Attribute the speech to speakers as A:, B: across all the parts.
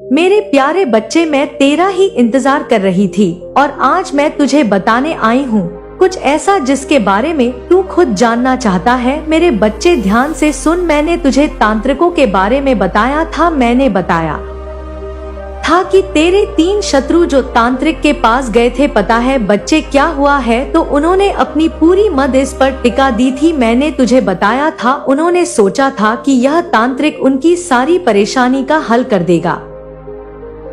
A: मेरे प्यारे बच्चे, मैं तेरा ही इंतजार कर रही थी और आज मैं तुझे बताने आई हूँ कुछ ऐसा जिसके बारे में तू खुद जानना चाहता है। मेरे बच्चे ध्यान से सुन, मैंने तुझे तांत्रिकों के बारे में बताया था। मैंने बताया था कि तेरे 3 शत्रु जो तांत्रिक के पास गए थे, पता है बच्चे क्या हुआ है? तो उन्होंने अपनी पूरी मद इस पर टिका दी थी। मैंने तुझे बताया था, उन्होंने सोचा था कि यह तांत्रिक उनकी सारी परेशानी का हल कर देगा,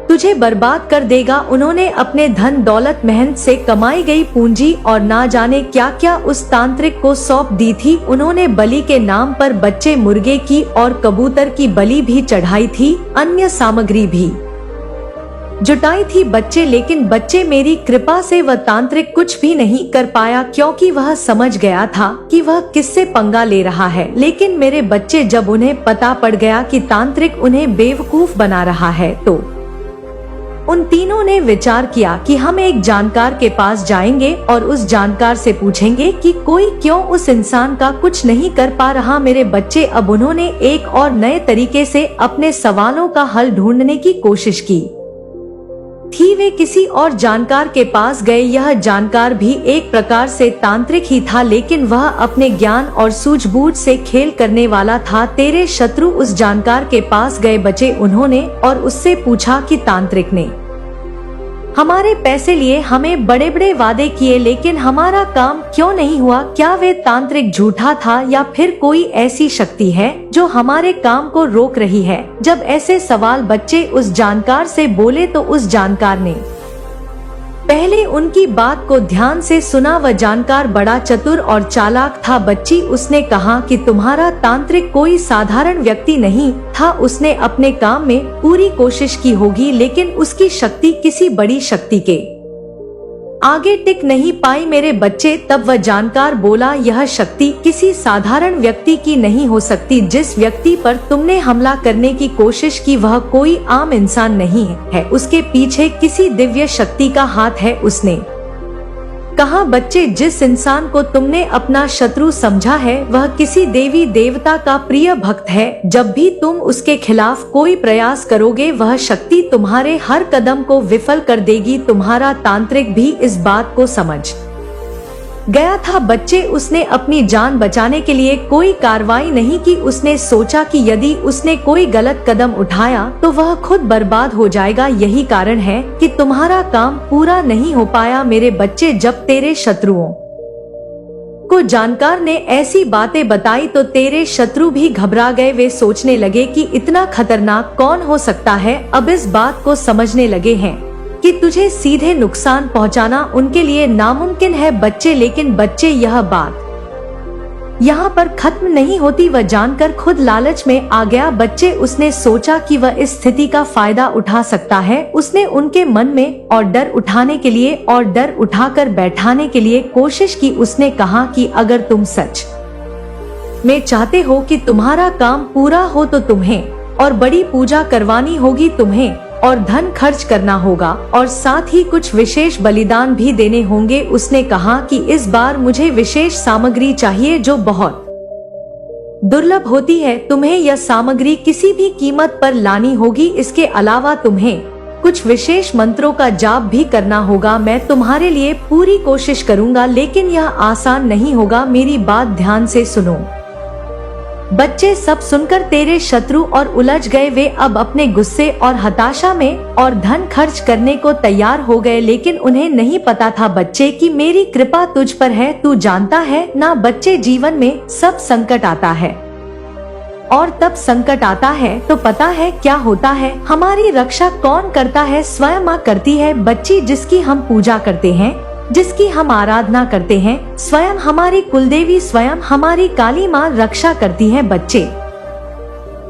A: तुझे बर्बाद कर देगा। उन्होंने अपने धन दौलत, मेहनत से कमाई गई पूंजी और ना जाने क्या क्या उस तांत्रिक को सौंप दी थी। उन्होंने बलि के नाम पर बच्चे मुर्गे की और कबूतर की बलि भी चढ़ाई थी, अन्य सामग्री भी जुटाई थी बच्चे। लेकिन बच्चे, मेरी कृपा से वह तांत्रिक कुछ भी नहीं कर पाया, क्योंकि वह समझ गया था कि वह किससे पंगा ले रहा है। लेकिन मेरे बच्चे, जब उन्हें पता पड़ गया कि तांत्रिक उन्हें बेवकूफ बना रहा है, तो उन तीनों ने विचार किया कि हम एक जानकार के पास जाएंगे और उस जानकार से पूछेंगे कि कोई क्यों उस इंसान का कुछ नहीं कर पा रहा। मेरे बच्चे, अब उन्होंने एक और नए तरीके से अपने सवालों का हल ढूंढने की कोशिश की थी। वे किसी और जानकार के पास गए। यह जानकार भी एक प्रकार से तांत्रिक ही था, लेकिन वह अपने ज्ञान और सूझबूझ से खेल करने वाला था। तेरे शत्रु उस जानकार के पास गए बचे उन्होंने और उससे पूछा कि तांत्रिक ने हमारे पैसे लिए, हमें बड़े बड़े वादे किए, लेकिन हमारा काम क्यों नहीं हुआ? क्या वे तांत्रिक झूठा था या फिर कोई ऐसी शक्ति है जो हमारे काम को रोक रही है? जब ऐसे सवाल बच्चे उस जानकार से बोले तो उस जानकार ने पहले उनकी बात को ध्यान से सुना। वह जानकार बड़ा चतुर और चालाक था। बच्ची, उसने कहा कि तुम्हारा तांत्रिक कोई साधारण व्यक्ति नहीं था। उसने अपने काम में पूरी कोशिश की होगी, लेकिन उसकी शक्ति किसी बड़ी शक्ति के आगे टिक नहीं पाई। मेरे बच्चे, तब वह जानकार बोला, यह शक्ति किसी साधारण व्यक्ति की नहीं हो सकती। जिस व्यक्ति पर तुमने हमला करने की कोशिश की वह कोई आम इंसान नहीं है, उसके पीछे किसी दिव्य शक्ति का हाथ है। उसने कहा, बच्चे, जिस इंसान को तुमने अपना शत्रु समझा है वह किसी देवी देवता का प्रिय भक्त है। जब भी तुम उसके खिलाफ कोई प्रयास करोगे वह शक्ति तुम्हारे हर कदम को विफल कर देगी। तुम्हारा तांत्रिक भी इस बात को समझ गया था। बच्चे, उसने अपनी जान बचाने के लिए कोई कार्रवाई नहीं की। उसने सोचा कि यदि उसने कोई गलत कदम उठाया तो वह खुद बर्बाद हो जाएगा। यही कारण है कि तुम्हारा काम पूरा नहीं हो पाया। मेरे बच्चे, जब तेरे शत्रुओं को जानकार ने ऐसी बातें बताई तो तेरे शत्रु भी घबरा गए। वे सोचने लगे कि इतना खतरनाक कौन हो सकता है। अब इस बात को समझने लगे हैं कि तुझे सीधे नुकसान पहुंचाना उनके लिए नामुमकिन है। बच्चे, लेकिन बच्चे, यह बात यहाँ पर खत्म नहीं होती। वह जानकर खुद लालच में आ गया। बच्चे, उसने सोचा कि वह इस स्थिति का फायदा उठा सकता है। उसने उनके मन में और डर उठाने के लिए और डर उठाकर बैठाने के लिए कोशिश की। उसने कहा कि अगर तुम सच में चाहते हो कि तुम्हारा काम पूरा हो तो तुम्हें और बड़ी पूजा करवानी होगी, तुम्हें और धन खर्च करना होगा और साथ ही कुछ विशेष बलिदान भी देने होंगे। उसने कहा कि इस बार मुझे विशेष सामग्री चाहिए जो बहुत दुर्लभ होती है। तुम्हें यह सामग्री किसी भी कीमत पर लानी होगी। इसके अलावा तुम्हें कुछ विशेष मंत्रों का जाप भी करना होगा। मैं तुम्हारे लिए पूरी कोशिश करूंगा, लेकिन यह आसान नहीं होगा। मेरी बात ध्यान से सुनो। बच्चे, सब सुनकर तेरे शत्रु और उलझ गए। वे अब अपने गुस्से और हताशा में और धन खर्च करने को तैयार हो गए, लेकिन उन्हें नहीं पता था बच्चे कि मेरी कृपा तुझ पर है। तू जानता है ना बच्चे, जीवन में सब संकट आता है और तब संकट आता है तो पता है क्या होता है? हमारी रक्षा कौन करता है? स्वयं माँ करती है। बच्ची, जिसकी हम पूजा करते हैं, जिसकी हम आराधना करते हैं, स्वयं हमारी कुलदेवी, स्वयं हमारी काली माँ रक्षा करती है बच्चे,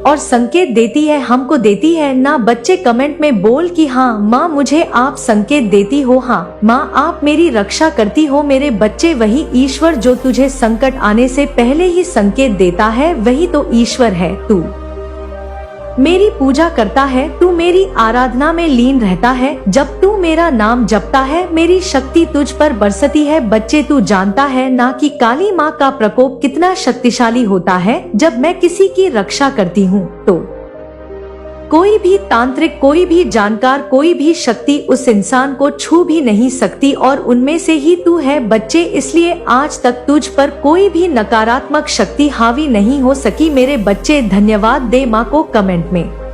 A: और संकेत देती है, हमको देती है ना। बच्चे, कमेंट में बोल कि हाँ माँ, मुझे आप संकेत देती हो। हाँ माँ, आप मेरी रक्षा करती हो। मेरे बच्चे, वही ईश्वर जो तुझे संकट आने से पहले ही संकेत देता है, वही तो ईश्वर है। तू मेरी पूजा करता है, तू मेरी आराधना में लीन रहता है। जब तू मेरा नाम जपता है मेरी शक्ति तुझ पर बरसती है। बच्चे, तू जानता है ना कि काली माँ का प्रकोप कितना शक्तिशाली होता है। जब मैं किसी की रक्षा करती हूँ तो कोई भी तांत्रिक, कोई भी जानकार, कोई भी शक्ति उस इंसान को छू भी नहीं सकती और उनमें से ही तू है बच्चे। इसलिए आज तक तुझ पर कोई भी नकारात्मक शक्ति हावी नहीं हो सकी मेरे बच्चे। धन्यवाद दे माँ को कमेंट में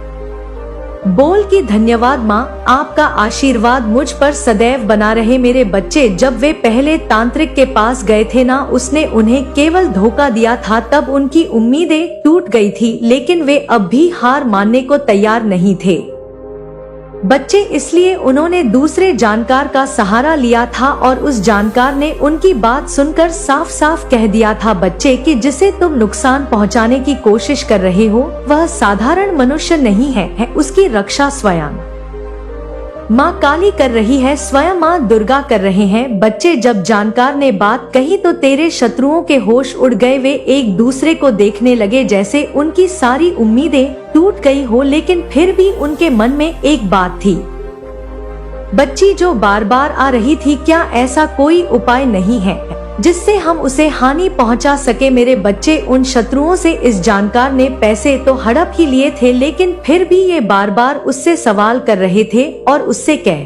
A: बोल कि धन्यवाद माँ, आपका आशीर्वाद मुझ पर सदैव बना रहे मेरे बच्चे। जब वे पहले तांत्रिक के पास गए थे ना, उसने उन्हें केवल धोखा दिया था, तब उनकी उम्मीदें टूट गई थी, लेकिन वे अब भी हार मानने को तैयार नहीं थे बच्चे। इसलिए उन्होंने दूसरे जानकार का सहारा लिया था और उस जानकार ने उनकी बात सुनकर साफ साफ कह दिया था बच्चे कि जिसे तुम नुकसान पहुंचाने की कोशिश कर रहे हो वह साधारण मनुष्य नहीं है उसकी रक्षा स्वयं माँ काली कर रही है, स्वयं माँ दुर्गा कर रहे हैं बच्चे। जब जानकार ने बात कही तो तेरे शत्रुओं के होश उड़ गए। वे एक दूसरे को देखने लगे जैसे उनकी सारी उम्मीदें टूट गई हो, लेकिन फिर भी उनके मन में एक बात थी बच्ची जो बार बार आ रही थी। क्या ऐसा कोई उपाय नहीं है जिससे हम उसे हानि पहुंचा सके मेरे बच्चे? उन शत्रुओं से इस जानकार ने पैसे तो हड़प ही लिए थे, लेकिन फिर भी ये बार बार उससे सवाल कर रहे थे और उससे कह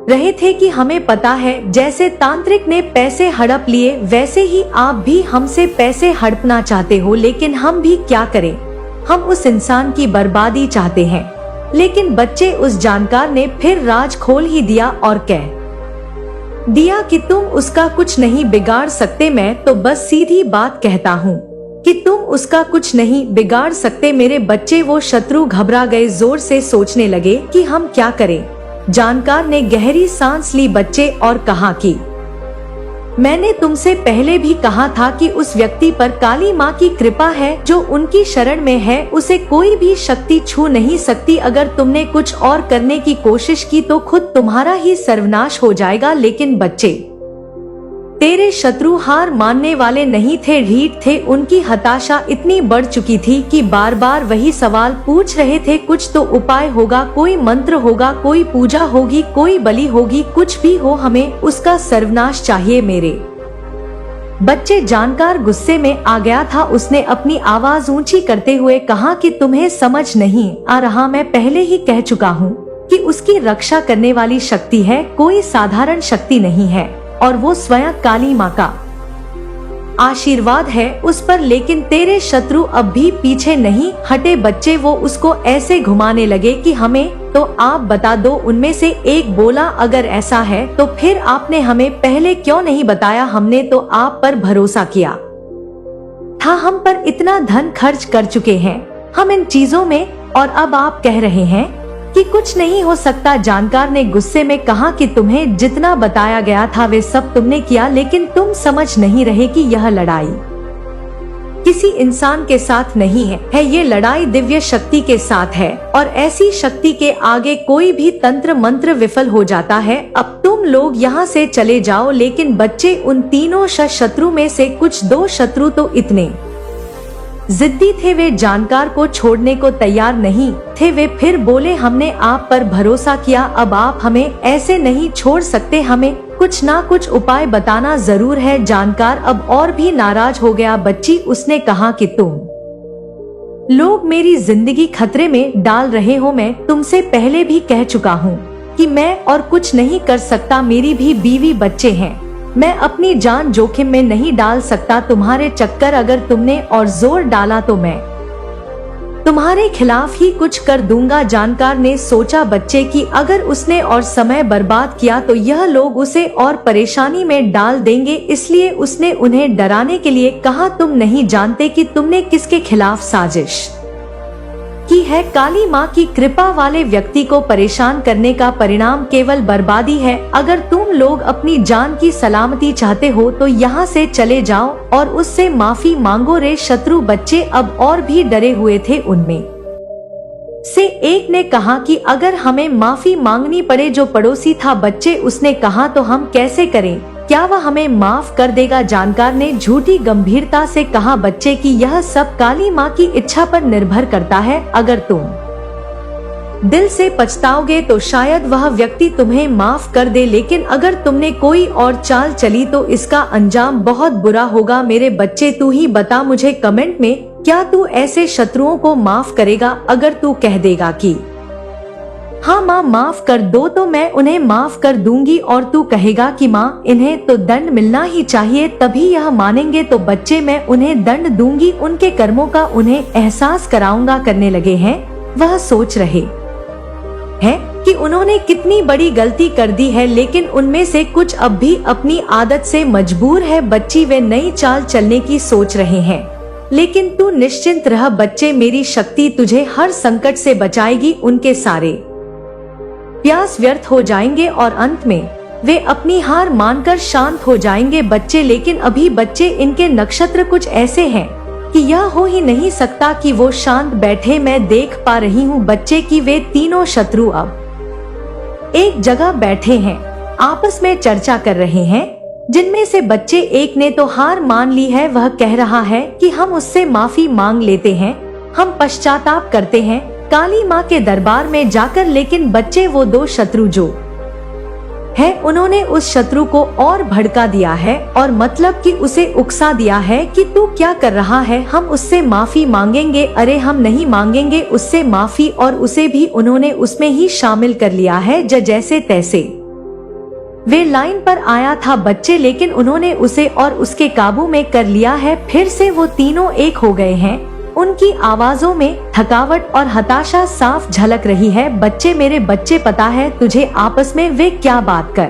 A: रहे थे कि हमें पता है जैसे तांत्रिक ने पैसे हड़प लिए वैसे ही आप भी हमसे पैसे हड़पना चाहते हो, लेकिन हम भी क्या करें, हम उस इंसान की बर्बादी चाहते हैं। लेकिन बच्चे उस जानकार ने फिर राज खोल ही दिया और कह दिया कि तुम उसका कुछ नहीं बिगाड़ सकते। मैं तो बस सीधी बात कहता हूँ कि तुम उसका कुछ नहीं बिगाड़ सकते मेरे बच्चे। वो शत्रु घबरा गए, जोर से सोचने लगे कि हम क्या करें। जानकार ने गहरी सांस ली बच्चे और कहा कि मैंने तुमसे पहले भी कहा था कि उस व्यक्ति पर काली माँ की कृपा है, जो उनकी शरण में है उसे कोई भी शक्ति छू नहीं सकती। अगर तुमने कुछ और करने की कोशिश की तो खुद तुम्हारा ही सर्वनाश हो जाएगा। लेकिन बच्चे तेरे शत्रु हार मानने वाले नहीं थे, ढीठ थे। उनकी हताशा इतनी बढ़ चुकी थी कि बार बार वही सवाल पूछ रहे थे। कुछ तो उपाय होगा, कोई मंत्र होगा, कोई पूजा होगी, कोई बलि होगी, कुछ भी हो, हमें उसका सर्वनाश चाहिए मेरे बच्चे। जानकार गुस्से में आ गया था। उसने अपनी आवाज ऊंची करते हुए कहा कि तुम्हें समझ नहीं आ रहा, मैं पहले ही कह चुका हूँ कि उसकी रक्षा करने वाली शक्ति है, कोई साधारण शक्ति नहीं है, और वो स्वयं काली माँ का आशीर्वाद है उस पर। लेकिन तेरे शत्रु अब भी पीछे नहीं हटे बच्चे। वो उसको ऐसे घुमाने लगे कि हमें तो आप बता दो। उनमें से एक बोला अगर ऐसा है तो फिर आपने हमें पहले क्यों नहीं बताया? हमने तो आप पर भरोसा किया था, हम पर इतना धन खर्च कर चुके हैं हम इन चीजों में, और अब आप कह रहे हैं कि कुछ नहीं हो सकता। जानकार ने गुस्से में कहा कि तुम्हें जितना बताया गया था वे सब तुमने किया, लेकिन तुम समझ नहीं रहे कि यह लड़ाई किसी इंसान के साथ नहीं है ये लड़ाई दिव्य शक्ति के साथ है, और ऐसी शक्ति के आगे कोई भी तंत्र मंत्र विफल हो जाता है। अब तुम लोग यहाँ से चले जाओ। लेकिन बच्चे उन तीनों शत्रु में से कुछ 2 शत्रु तो इतने जिद्दी थे, वे जानकार को छोड़ने को तैयार नहीं थे। वे फिर बोले हमने आप पर भरोसा किया, अब आप हमें ऐसे नहीं छोड़ सकते, हमें कुछ ना कुछ उपाय बताना जरूर है। जानकार अब और भी नाराज हो गया बच्ची। उसने कहा कि तुम लोग मेरी जिंदगी खतरे में डाल रहे हो। मैं तुमसे पहले भी कह चुका हूँ कि मैं और कुछ नहीं कर सकता, मेरी भी बीवी बच्चे हैं, मैं अपनी जान जोखिम में नहीं डाल सकता। तुम्हारे चक्कर अगर तुमने और जोर डाला तो मैं तुम्हारे खिलाफ ही कुछ कर दूंगा। जानकार ने सोचा बच्चे कि अगर उसने और समय बर्बाद किया तो यह लोग उसे और परेशानी में डाल देंगे, इसलिए उसने उन्हें डराने के लिए कहा तुम नहीं जानते कि तुमने किसके खिलाफ साजिश की है। काली माँ की कृपा वाले व्यक्ति को परेशान करने का परिणाम केवल बर्बादी है। अगर तुम लोग अपनी जान की सलामती चाहते हो तो यहाँ से चले जाओ और उससे माफी मांगो रे शत्रु। बच्चे अब और भी डरे हुए थे। उनमें से एक ने कहा कि अगर हमें माफी मांगनी पड़े, जो पड़ोसी था बच्चे उसने कहा, तो हम कैसे करें, क्या वह हमें माफ कर देगा? जानकार ने झूठी गंभीरता से कहा बच्चे कि यह सब काली माँ की इच्छा पर निर्भर करता है। अगर तुम दिल से पछताओगे तो शायद वह व्यक्ति तुम्हें माफ कर दे, लेकिन अगर तुमने कोई और चाल चली तो इसका अंजाम बहुत बुरा होगा। मेरे बच्चे तू ही बता मुझे कमेंट में क्या तू ऐसे शत्रुओं को माफ करेगा अगर तू कह देगा कि हाँ माँ माफ कर दो तो मैं उन्हें माफ कर दूंगी, और तू कहेगा कि माँ इन्हें तो दंड मिलना ही चाहिए तभी यह मानेंगे, तो बच्चे मैं उन्हें दंड दूंगी, उनके कर्मों का उन्हें एहसास कराऊंगा करने लगे हैं। वह सोच रहे हैं कि उन्होंने कितनी बड़ी गलती कर दी है, लेकिन उनमें से कुछ अब भी अपनी आदत से मजबूर है। बच्ची वे नई चाल चलने की सोच रहे हैं, लेकिन तू निश्चिंत रह बच्चे, मेरी शक्ति तुझे हर संकट से बचाएगी। उनके सारे प्रयास व्यर्थ हो जाएंगे और अंत में वे अपनी हार मानकर शांत हो जाएंगे बच्चे। लेकिन अभी बच्चे, इनके नक्षत्र कुछ ऐसे हैं कि यह हो ही नहीं सकता कि वो शांत बैठे। मैं देख पा रही हूँ बच्चे कि वे तीनों शत्रु अब एक जगह बैठे हैं, आपस में चर्चा कर रहे हैं। जिनमें से बच्चे एक ने तो हार मान ली है, वह कह रहा है कि हम उससे माफी मांग लेते हैं, हम पश्चाताप करते हैं काली माँ के दरबार में जाकर। लेकिन बच्चे, वो दो शत्रु जो है, उन्होंने उस शत्रु को और भड़का दिया है, और मतलब कि उसे उकसा दिया है कि तू क्या कर रहा है, हम उससे माफी मांगेंगे। अरे हम नहीं मांगेंगे उससे माफी, और उसे भी उन्होंने उसमें ही शामिल कर लिया है जैसे तैसे वे लाइन पर आया था बच्चे, लेकिन उन्होंने उसे और उसके काबू में कर लिया है। फिर से वो तीनों एक हो गए हैं। उनकी आवाजों में थकावट और हताशा साफ झलक रही है। बच्चे, मेरे बच्चे, पता है तुझे आपस में वे क्या बात कर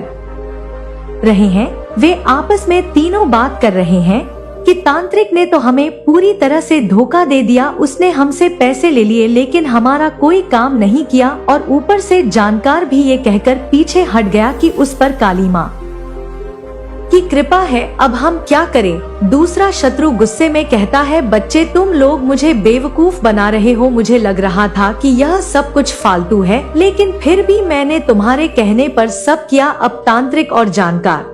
A: रहे हैं? वे आपस में तीनों बात कर रहे हैं कि तांत्रिक ने तो हमें पूरी तरह से धोखा दे दिया, उसने हमसे पैसे ले लिए लेकिन हमारा कोई काम नहीं किया, और ऊपर से जानकार भी ये कहकर पीछे हट गया कि उस पर काली माँ की कृपा है। अब हम क्या करें? दूसरा शत्रु गुस्से में कहता है, बच्चे तुम लोग मुझे बेवकूफ बना रहे हो, मुझे लग रहा था कि यह सब कुछ फालतू है, लेकिन फिर भी मैंने तुम्हारे कहने पर सब किया। अब तांत्रिक और जानकार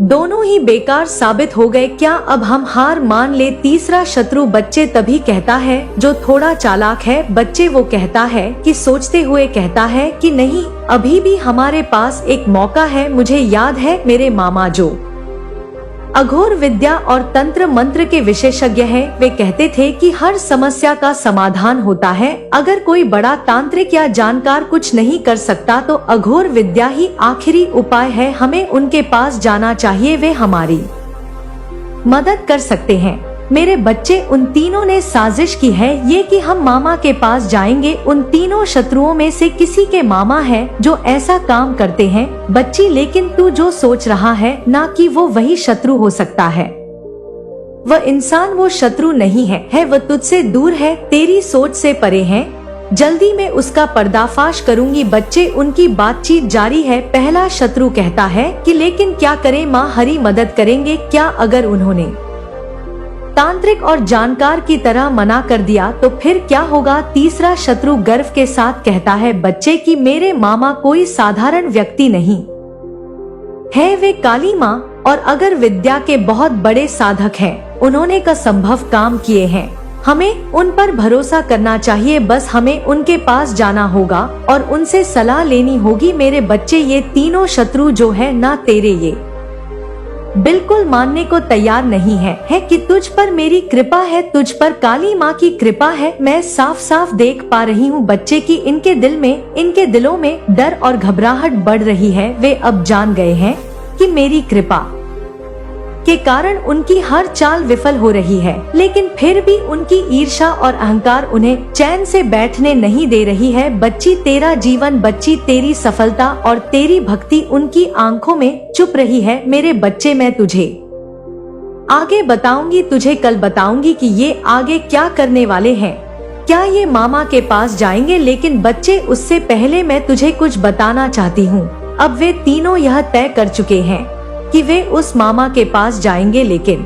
A: दोनों ही बेकार साबित हो गए, क्या अब हम हार मान ले? तीसरा शत्रु बच्चे तभी कहता है, जो थोड़ा चालाक है बच्चे, वो कहता है कि सोचते हुए कहता है कि नहीं, अभी भी हमारे पास एक मौका है। मुझे याद है मेरे मामा जो अघोर विद्या और तंत्र मंत्र के विशेषज्ञ हैं, वे कहते थे कि हर समस्या का समाधान होता है। अगर कोई बड़ा तांत्रिक या जानकार कुछ नहीं कर सकता तो अघोर विद्या ही आखिरी उपाय है। हमें उनके पास जाना चाहिए, वे हमारी मदद कर सकते हैं। मेरे बच्चे, उन तीनों ने साजिश की है ये कि हम मामा के पास जाएंगे। उन तीनों शत्रुओं में से किसी के मामा है जो ऐसा काम करते हैं बच्ची, लेकिन तू जो सोच रहा है ना कि वो वही शत्रु हो सकता है। वह इंसान वो शत्रु नहीं है, वह तुझसे दूर है, तेरी सोच से परे है। जल्दी मैं उसका पर्दाफाश करूंगी। बच्चे, उनकी बातचीत जारी है। पहला शत्रु कहता है कि लेकिन क्या करें माँ, हरी मदद करेंगे क्या? अगर उन्होंने तांत्रिक और जानकार की तरह मना कर दिया तो फिर क्या होगा? तीसरा शत्रु गर्व के साथ कहता है, बच्चे कि मेरे मामा कोई साधारण व्यक्ति नहीं है, वे काली माँ और अगर विद्या के बहुत बड़े साधक हैं। उन्होंने का संभव काम किए हैं, हमें उन पर भरोसा करना चाहिए। बस हमें उनके पास जाना होगा और उनसे सलाह लेनी होगी। मेरे बच्चे, ये तीनों शत्रु जो है ना, तेरे ये बिल्कुल मानने को तैयार नहीं है कि तुझ पर मेरी कृपा है, तुझ पर काली माँ की कृपा है। मैं साफ साफ देख पा रही हूँ बच्चे की इनके दिलों में डर और घबराहट बढ़ रही है। वे अब जान गए हैं कि मेरी कृपा के कारण उनकी हर चाल विफल हो रही है, लेकिन फिर भी उनकी ईर्ष्या और अहंकार उन्हें चैन से बैठने नहीं दे रही है। बच्ची, तेरा जीवन, बच्ची तेरी सफलता और तेरी भक्ति उनकी आंखों में चुप रही है। मेरे बच्चे, मैं तुझे आगे बताऊंगी, तुझे कल बताऊंगी कि ये आगे क्या करने वाले हैं। क्या ये मामा के पास जाएंगे? लेकिन बच्चे, उससे पहले मैं तुझे कुछ बताना चाहती हूँ। अब वे तीनों यह तय कर चुके हैं कि वे उस मामा के पास जाएंगे, लेकिन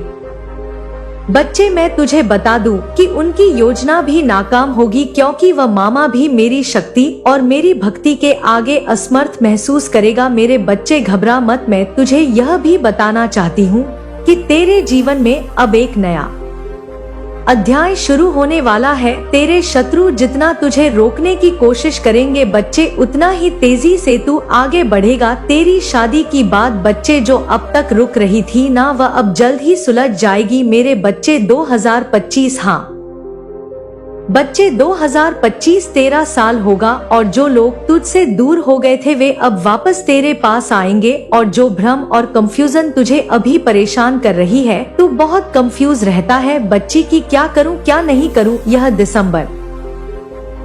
A: बच्चे मैं तुझे बता दूं कि उनकी योजना भी नाकाम होगी, क्योंकि वह मामा भी मेरी शक्ति और मेरी भक्ति के आगे असमर्थ महसूस करेगा। मेरे बच्चे घबरा मत, मैं तुझे यह भी बताना चाहती हूँ कि तेरे जीवन में अब एक नया अध्याय शुरू होने वाला है। तेरे शत्रु जितना तुझे रोकने की कोशिश करेंगे बच्चे, उतना ही तेजी से तू आगे बढ़ेगा। तेरी शादी की बात बच्चे जो अब तक रुक रही थी ना, वह अब जल्द ही सुलझ जाएगी मेरे बच्चे। 2025 हाँ बच्चे 2025 तेरा साल होगा और जो लोग तुझसे दूर हो गए थे वे अब वापस तेरे पास आएंगे। और जो भ्रम और कंफ्यूजन तुझे अभी परेशान कर रही है, तू बहुत कंफ्यूज रहता है बच्ची की क्या करूं क्या नहीं करूं। यह दिसंबर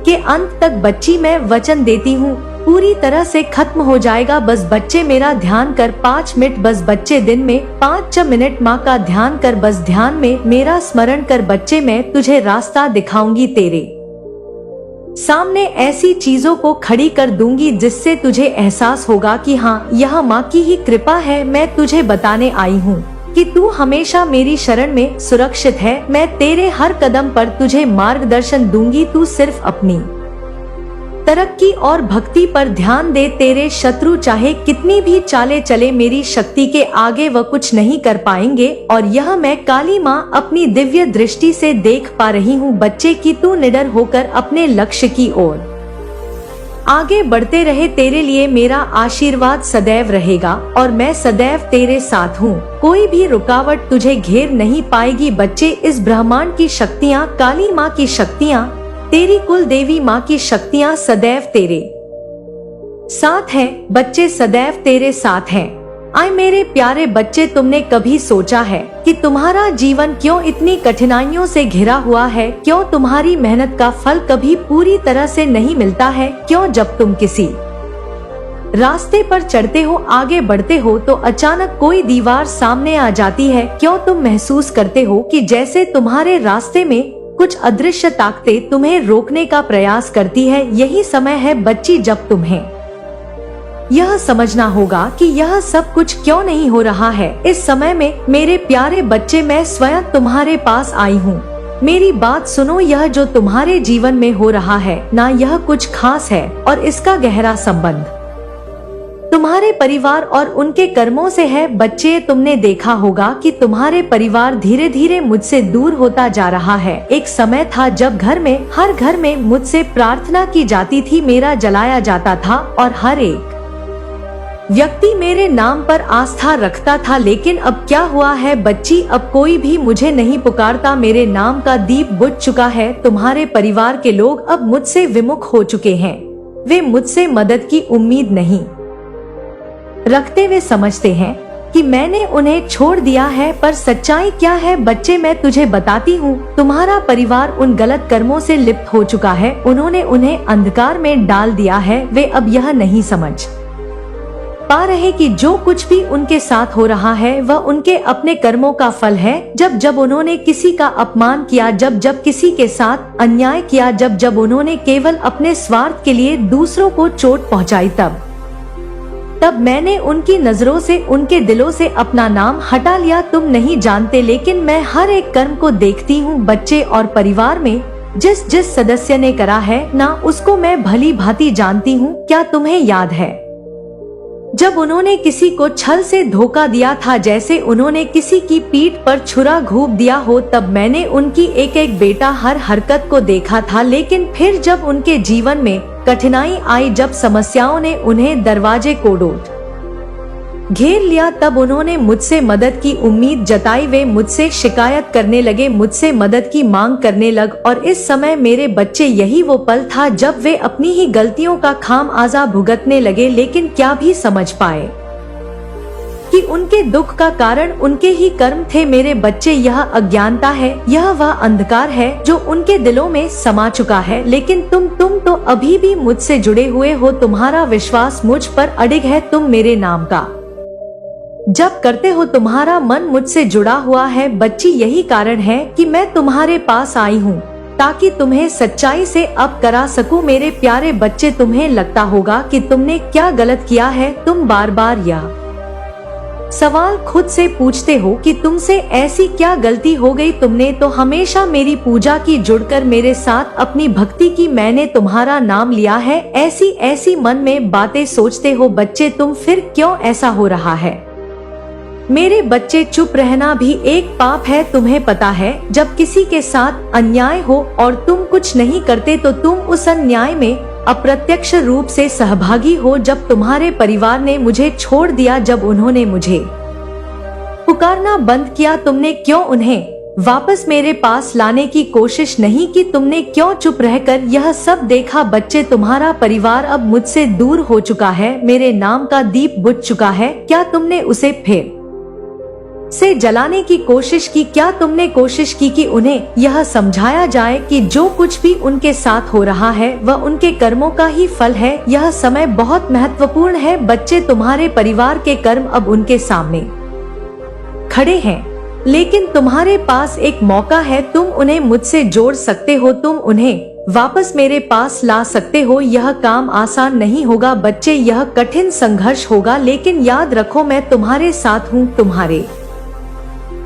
A: के अंत तक बच्ची मैं वचन देती हूँ पूरी तरह से खत्म हो जाएगा। बस बच्चे मेरा ध्यान कर 5 मिनट, बस बच्चे दिन में 5 मिनट माँ का ध्यान कर, बस ध्यान में मेरा स्मरण कर बच्चे। मैं तुझे रास्ता दिखाऊंगी, तेरे सामने ऐसी चीजों को खड़ी कर दूंगी जिससे तुझे एहसास होगा कि हाँ यह माँ की ही कृपा है। मैं तुझे बताने आई हूँ कि तू हमेशा मेरी शरण में सुरक्षित है। मैं तेरे हर कदम पर तुझे मार्गदर्शन दूंगी। तू सिर्फ अपनी तरक्की और भक्ति पर ध्यान दे। तेरे शत्रु चाहे कितनी भी चाले चले, मेरी शक्ति के आगे वह कुछ नहीं कर पाएंगे। और यह मैं काली माँ अपनी दिव्य दृष्टि से देख पा रही हूँ बच्चे की तू निडर होकर अपने लक्ष्य की ओर आगे बढ़ते रहे। तेरे लिए मेरा आशीर्वाद सदैव रहेगा और मैं सदैव तेरे साथ हूँ। कोई भी रुकावट तुझे घेर नहीं पाएगी बच्चे। इस ब्रह्मांड की शक्तियाँ, काली माँ की शक्तियाँ, तेरी कुल देवी माँ की शक्तियाँ सदैव तेरे साथ हैं बच्चे, सदैव तेरे साथ हैं। आए मेरे प्यारे बच्चे, तुमने कभी सोचा है कि तुम्हारा जीवन क्यों इतनी कठिनाइयों से घिरा हुआ है? क्यों तुम्हारी मेहनत का फल कभी पूरी तरह से नहीं मिलता है? क्यों जब तुम किसी रास्ते पर चढ़ते हो, आगे बढ़ते हो, तो अचानक कोई दीवार सामने आ जाती है? क्यों तुम महसूस करते हो कि जैसे तुम्हारे रास्ते में कुछ अदृश्य ताकतें तुम्हें रोकने का प्रयास करती है? यही समय है बच्ची जब तुम्हें यह समझना होगा कि यह सब कुछ क्यों नहीं हो रहा है। इस समय में मेरे प्यारे बच्चे मैं स्वयं तुम्हारे पास आई हूँ। मेरी बात सुनो, यह जो तुम्हारे जीवन में हो रहा है ना, यह कुछ खास है और इसका गहरा संबंध तुम्हारे परिवार और उनके कर्मों से है बच्चे। तुमने देखा होगा कि तुम्हारे परिवार धीरे धीरे मुझसे दूर होता जा रहा है। एक समय था जब हर घर में मुझसे प्रार्थना की जाती थी, मेरा जलाया जाता था और हर एक व्यक्ति मेरे नाम पर आस्था रखता था। लेकिन अब क्या हुआ है बच्ची? अब कोई भी मुझे नहीं पुकारता, मेरे नाम का दीप बुझ चुका है। तुम्हारे परिवार के लोग अब मुझसे विमुख हो चुके हैं। वे मुझसे मदद की उम्मीद नहीं रखते। वे समझते हैं कि मैंने उन्हें छोड़ दिया है, पर सच्चाई क्या है बच्चे? मैं तुझे बताती हूँ। तुम्हारा परिवार उन गलत कर्मों से लिप्त हो चुका है। उन्होंने उन्हें अंधकार में डाल दिया है। वे अब यह नहीं समझ पा रहे कि जो कुछ भी उनके साथ हो रहा है वह उनके अपने कर्मों का फल है। जब जब उन्होंने किसी का अपमान किया, जब जब किसी के साथ अन्याय किया, जब जब उन्होंने केवल अपने स्वार्थ के लिए दूसरों को चोट पहुँचाई, तब मैंने उनकी नजरों से, उनके दिलों से अपना नाम हटा लिया। तुम नहीं जानते, लेकिन मैं हर एक कर्म को देखती हूँ बच्चे। और परिवार में जिस जिस सदस्य ने करा है ना, उसको मैं भली भांति जानती हूँ। क्या तुम्हें याद है जब उन्होंने किसी को छल से धोखा दिया था, जैसे उन्होंने किसी की पीठ पर छुरा घूंप दिया हो? तब मैंने उनकी एक एक बेटा हर हरकत को देखा था। लेकिन फिर जब उनके जीवन में कठिनाई आई, जब समस्याओं ने उन्हें दरवाजे कोड़ोट घेर लिया, तब उन्होंने मुझसे मदद की उम्मीद जताई। वे मुझसे शिकायत करने लगे, मुझसे मदद की मांग करने लग। और इस समय मेरे बच्चे यही वो पल था जब वे अपनी ही गलतियों का खामियाजा भुगतने लगे, लेकिन क्या भी समझ पाए कि उनके दुख का कारण उनके ही कर्म थे। मेरे बच्चे, यह अज्ञानता है, यह वह अंधकार है जो उनके दिलों में समा चुका है। लेकिन तुम तो अभी भी मुझसे जुड़े हुए हो। तुम्हारा विश्वास मुझ पर अडिग है। तुम मेरे नाम का जब करते हो, तुम्हारा मन मुझसे जुड़ा हुआ है बच्ची। यही कारण है कि मैं तुम्हारे पास आई हूँ, ताकि तुम्हें सच्चाई से अब करा सकूं। मेरे प्यारे बच्चे, तुम्हें लगता होगा कि तुमने क्या गलत किया है। तुम बार बार यह सवाल खुद से पूछते हो कि तुमसे ऐसी क्या गलती हो गई? तुमने तो हमेशा मेरी पूजा की, जुड़कर मेरे साथ अपनी भक्ति की। मैंने तुम्हारा नाम लिया है। ऐसी ऐसी मन में बातें सोचते हो बच्चे तुम। फिर क्यों ऐसा हो रहा है? मेरे बच्चे, चुप रहना भी एक पाप है, तुम्हें पता है। जब किसी के साथ अन्याय हो और तुम कुछ नहीं करते तो तुम उस अन्याय में अप्रत्यक्ष रूप से सहभागी हो। जब तुम्हारे परिवार ने मुझे छोड़ दिया, जब उन्होंने मुझे पुकारना बंद किया, तुमने क्यों उन्हें वापस मेरे पास लाने की कोशिश नहीं की? तुमने क्यों चुप रहकर यह सब देखा? बच्चे, तुम्हारा परिवार अब मुझसे दूर हो चुका है, मेरे नाम का दीप बुझ चुका है। क्या तुमने उसे फिर से जलाने की कोशिश की? क्या तुमने कोशिश की कि उन्हें यह समझाया जाए कि जो कुछ भी उनके साथ हो रहा है वह उनके कर्मों का ही फल है? यह समय बहुत महत्वपूर्ण है बच्चे, तुम्हारे परिवार के कर्म अब उनके सामने खड़े हैं, लेकिन तुम्हारे पास एक मौका है। तुम उन्हें मुझसे जोड़ सकते हो, तुम उन्हें वापस मेरे पास ला सकते हो। यह काम आसान नहीं होगा बच्चे, यह कठिन संघर्ष होगा, लेकिन याद रखो मैं तुम्हारे साथ हूँ। तुम्हारे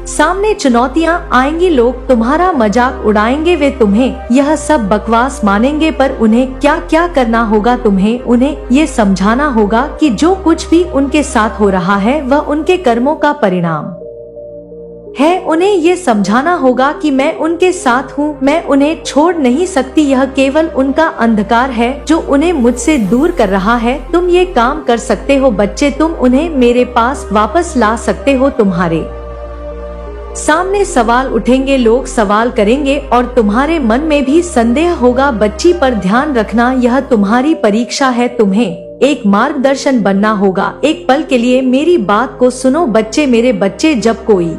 A: सामने चुनौतियाँ आएंगी, लोग तुम्हारा मजाक उड़ाएंगे, वे तुम्हें यह सब बकवास मानेंगे, पर उन्हें क्या क्या करना होगा? तुम्हें उन्हें ये समझाना होगा कि जो कुछ भी उनके साथ हो रहा है वह उनके कर्मों का परिणाम है। उन्हें ये समझाना होगा कि मैं उनके साथ हूँ, मैं उन्हें छोड़ नहीं सकती, यह केवल उनका अंधकार है जो उन्हें मुझसे दूर कर रहा है। तुम ये काम कर सकते हो बच्चे, तुम उन्हें मेरे पास वापस ला सकते हो। तुम्हारे सामने सवाल उठेंगे, लोग सवाल करेंगे और तुम्हारे मन में भी संदेह होगा बच्ची, पर ध्यान रखना यह तुम्हारी परीक्षा है, तुम्हें एक मार्गदर्शन बनना होगा। एक पल के लिए मेरी बात को सुनो बच्चे, मेरे बच्चे, जब कोई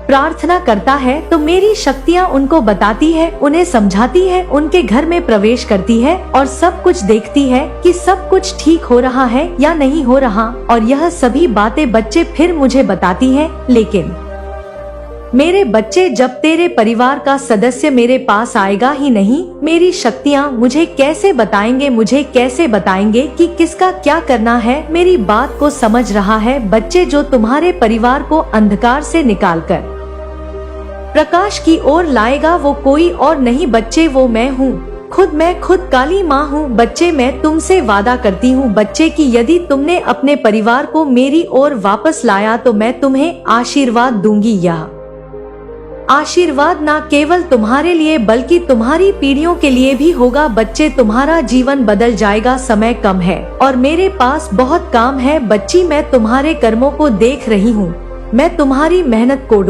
A: प्रार्थना करता है तो मेरी शक्तियाँ उनको बताती है, उन्हें समझाती है, उनके घर में प्रवेश करती है और सब कुछ देखती है कि सब कुछ ठीक हो रहा है या नहीं हो रहा, और यह सभी बातें बच्चे फिर मुझे बताती हैं। लेकिन मेरे बच्चे, जब तेरे परिवार का सदस्य मेरे पास आएगा ही नहीं, मेरी शक्तियाँ मुझे कैसे बताएंगे, मुझे कैसे बताएंगे कि किसका क्या करना है? मेरी बात को समझ रहा है बच्चे? जो तुम्हारे परिवार को अंधकार से निकालकर प्रकाश की ओर लाएगा वो कोई और नहीं बच्चे, वो मैं हूँ खुद। मैं खुद काली माँ हूँ बच्चे। मैं तुमसे वादा करती हूँ बच्चे कि यदि तुमने अपने परिवार को मेरी ओर वापस लाया तो मैं तुम्हें आशीर्वाद दूंगी। यह आशीर्वाद न केवल तुम्हारे लिए बल्कि तुम्हारी पीढ़ियों के लिए भी होगा बच्चे। तुम्हारा जीवन बदल जाएगा। समय कम है और मेरे पास बहुत काम है बच्ची। मैं तुम्हारे कर्मों को देख रही हूँ, मैं तुम्हारी मेहनत को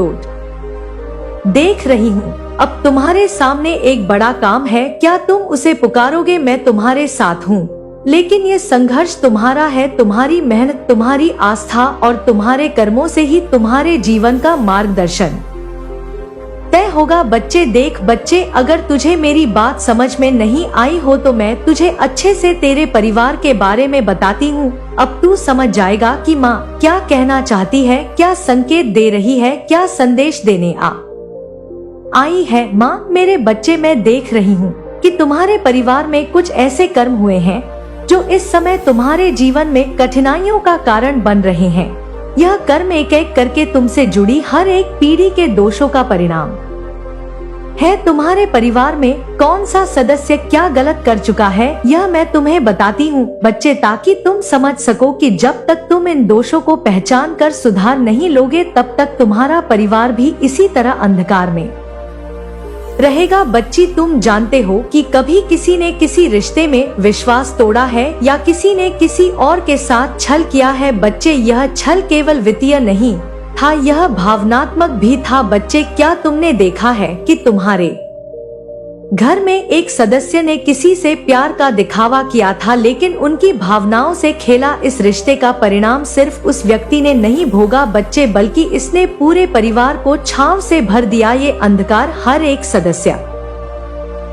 A: देख रही हूँ। अब तुम्हारे सामने एक बड़ा काम है, क्या तुम उसे पुकारोगे? मैं तुम्हारे साथ हूँ, लेकिन ये संघर्ष तुम्हारा है। तुम्हारी मेहनत, तुम्हारी आस्था और तुम्हारे कर्मों से ही तुम्हारे जीवन का मार्गदर्शन तय होगा बच्चे। देख बच्चे, अगर तुझे मेरी बात समझ में नहीं आई हो तो मैं तुझे अच्छे से तेरे परिवार के बारे में बताती हूँ। अब तू समझ जाएगा कि माँ क्या कहना चाहती है, क्या संकेत दे रही है, क्या संदेश देने आई है। माँ, मेरे बच्चे, मैं देख रही हूँ कि तुम्हारे परिवार में कुछ ऐसे कर्म हुए हैं जो इस समय तुम्हारे जीवन में कठिनाइयों का कारण बन रहे हैं। यह कर्म एक एक करके तुमसे जुड़ी हर एक पीढ़ी के दोषों का परिणाम है। तुम्हारे परिवार में कौन सा सदस्य क्या गलत कर चुका है, यह मैं तुम्हें बताती हूँ बच्चे, ताकि तुम समझ सको कि जब तक तुम इन दोषों को पहचान कर सुधार नहीं लोगे तब तक तुम्हारा परिवार भी इसी तरह अंधकार में रहेगा। बच्ची, तुम जानते हो कि कभी किसी ने किसी रिश्ते में विश्वास तोड़ा है या किसी ने किसी और के साथ छल किया है बच्चे। यह छल केवल वित्तीय नहीं था, यह भावनात्मक भी था बच्चे। क्या तुमने देखा है कि तुम्हारे घर में एक सदस्य ने किसी से प्यार का दिखावा किया था लेकिन उनकी भावनाओं से खेला? इस रिश्ते का परिणाम सिर्फ उस व्यक्ति ने नहीं भोगा बच्चे, बल्कि इसने पूरे परिवार को छांव से भर दिया। ये अंधकार हर एक सदस्य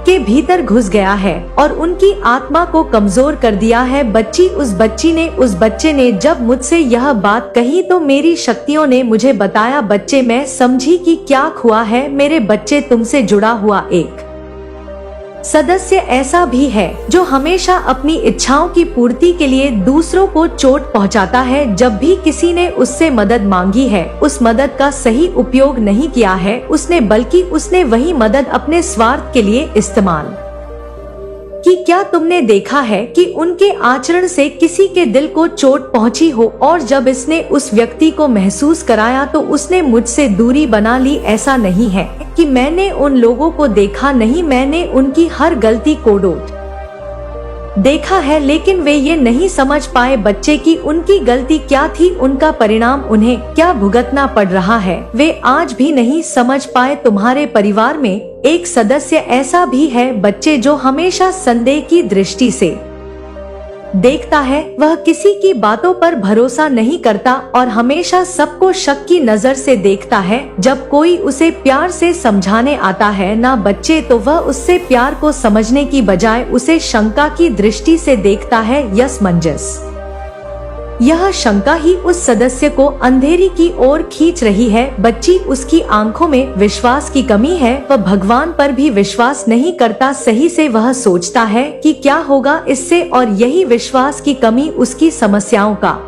A: के भीतर घुस गया है और उनकी आत्मा को कमजोर कर दिया है बच्ची। उस बच्चे ने जब मुझसे यह बात कही तो मेरी शक्तियों ने मुझे बताया बच्चे। मैं समझी कि क्या हुआ है। मेरे बच्चे, तुमसे जुड़ा हुआ एक सदस्य ऐसा भी है जो हमेशा अपनी इच्छाओं की पूर्ति के लिए दूसरों को चोट पहुंचाता है। जब भी किसी ने उससे मदद मांगी है, उस मदद का सही उपयोग नहीं किया है बल्कि उसने वही मदद अपने स्वार्थ के लिए इस्तेमाल कि क्या तुमने देखा है कि उनके आचरण से किसी के दिल को चोट पहुंची हो और जब इसने उस व्यक्ति को महसूस कराया तो उसने मुझसे दूरी बना ली। ऐसा नहीं है कि मैंने उन लोगों को देखा नहीं, मैंने उनकी हर गलती को देखा है, लेकिन वे ये नहीं समझ पाए बच्चे की उनकी गलती क्या थी, उनका परिणाम उन्हें क्या भुगतना पड़ रहा है। वे आज भी नहीं समझ पाए। तुम्हारे परिवार में एक सदस्य ऐसा भी है बच्चे, जो हमेशा संदेह की दृष्टि से देखता है। वह किसी की बातों पर भरोसा नहीं करता और हमेशा सबको शक की नजर से देखता है। जब कोई उसे प्यार से समझाने आता है ना बच्चे, तो वह उससे प्यार को समझने की बजाय उसे शंका की दृष्टि से देखता है। यसमंजस, यह शंका ही उस सदस्य को अंधेरी की ओर खींच रही है। बच्ची, उसकी आंखों में विश्वास की कमी है। वह भगवान पर भी विश्वास नहीं करता सही से। वह सोचता है कि क्या होगा इससे, और यही विश्वास की कमी उसकी समस्याओं का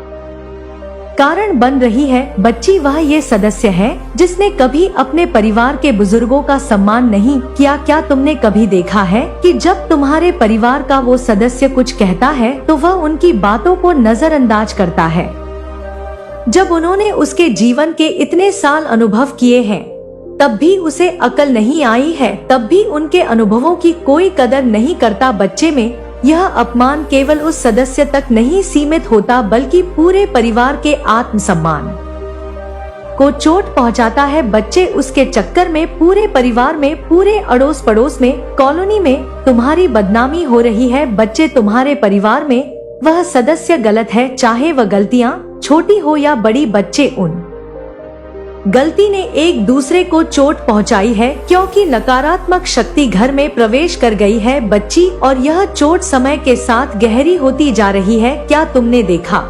A: कारण बन रही है। बच्ची, वह ये सदस्य है जिसने कभी अपने परिवार के बुजुर्गों का सम्मान नहीं किया। क्या तुमने कभी देखा है कि जब तुम्हारे परिवार का वो सदस्य कुछ कहता है तो वह उनकी बातों को नजरअंदाज करता है? जब उन्होंने उसके जीवन के इतने साल अनुभव किए हैं तब भी उसे अकल नहीं आई है, तब भी उनके अनुभवों की कोई कदर नहीं करता। बच्चे में यह अपमान केवल उस सदस्य तक नहीं सीमित होता बल्कि पूरे परिवार के आत्मसम्मान को चोट पहुंचाता है। बच्चे, उसके चक्कर में पूरे परिवार में, पूरे अड़ोस पड़ोस में, कॉलोनी में तुम्हारी बदनामी हो रही है। बच्चे, तुम्हारे परिवार में वह सदस्य गलत है, चाहे वह गलतियां छोटी हो या बड़ी। बच्चे, उन गलती ने एक दूसरे को चोट पहुंचाई है क्योंकि नकारात्मक शक्ति घर में प्रवेश कर गई है। बच्ची, और यह चोट समय के साथ गहरी होती जा रही है। क्या तुमने देखा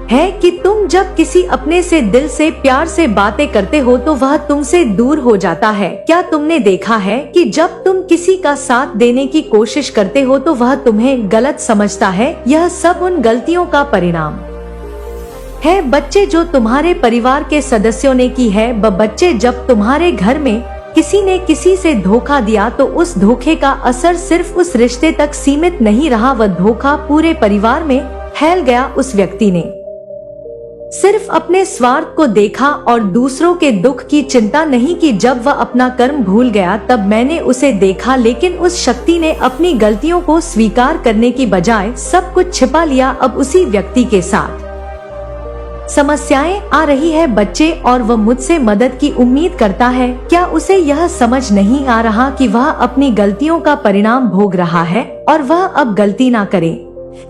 A: है कि तुम जब किसी अपने से दिल से प्यार से बातें करते हो तो वह तुमसे दूर हो जाता है? क्या तुमने देखा है कि जब तुम किसी का साथ देने की कोशिश करते हो तो वह तुम्हें गलत समझता है? यह सब उन गलतियों का परिणाम है बच्चे, जो तुम्हारे परिवार के सदस्यों ने की है। बच्चे, जब तुम्हारे घर में किसी ने किसी से धोखा दिया तो उस धोखे का असर सिर्फ उस रिश्ते तक सीमित नहीं रहा, वह धोखा पूरे परिवार में फैल गया। उस व्यक्ति ने सिर्फ अपने स्वार्थ को देखा और दूसरों के दुख की चिंता नहीं की। जब वह अपना कर्म भूल गया तब मैंने उसे देखा, लेकिन उस शक्ति ने अपनी गलतियों को स्वीकार करने की बजाय सब कुछ छिपा लिया। अब उसी व्यक्ति के साथ समस्याएं आ रही है बच्चे, और वह मुझसे मदद की उम्मीद करता है। क्या उसे यह समझ नहीं आ रहा कि वह अपनी गलतियों का परिणाम भोग रहा है और वह अब गलती ना करे?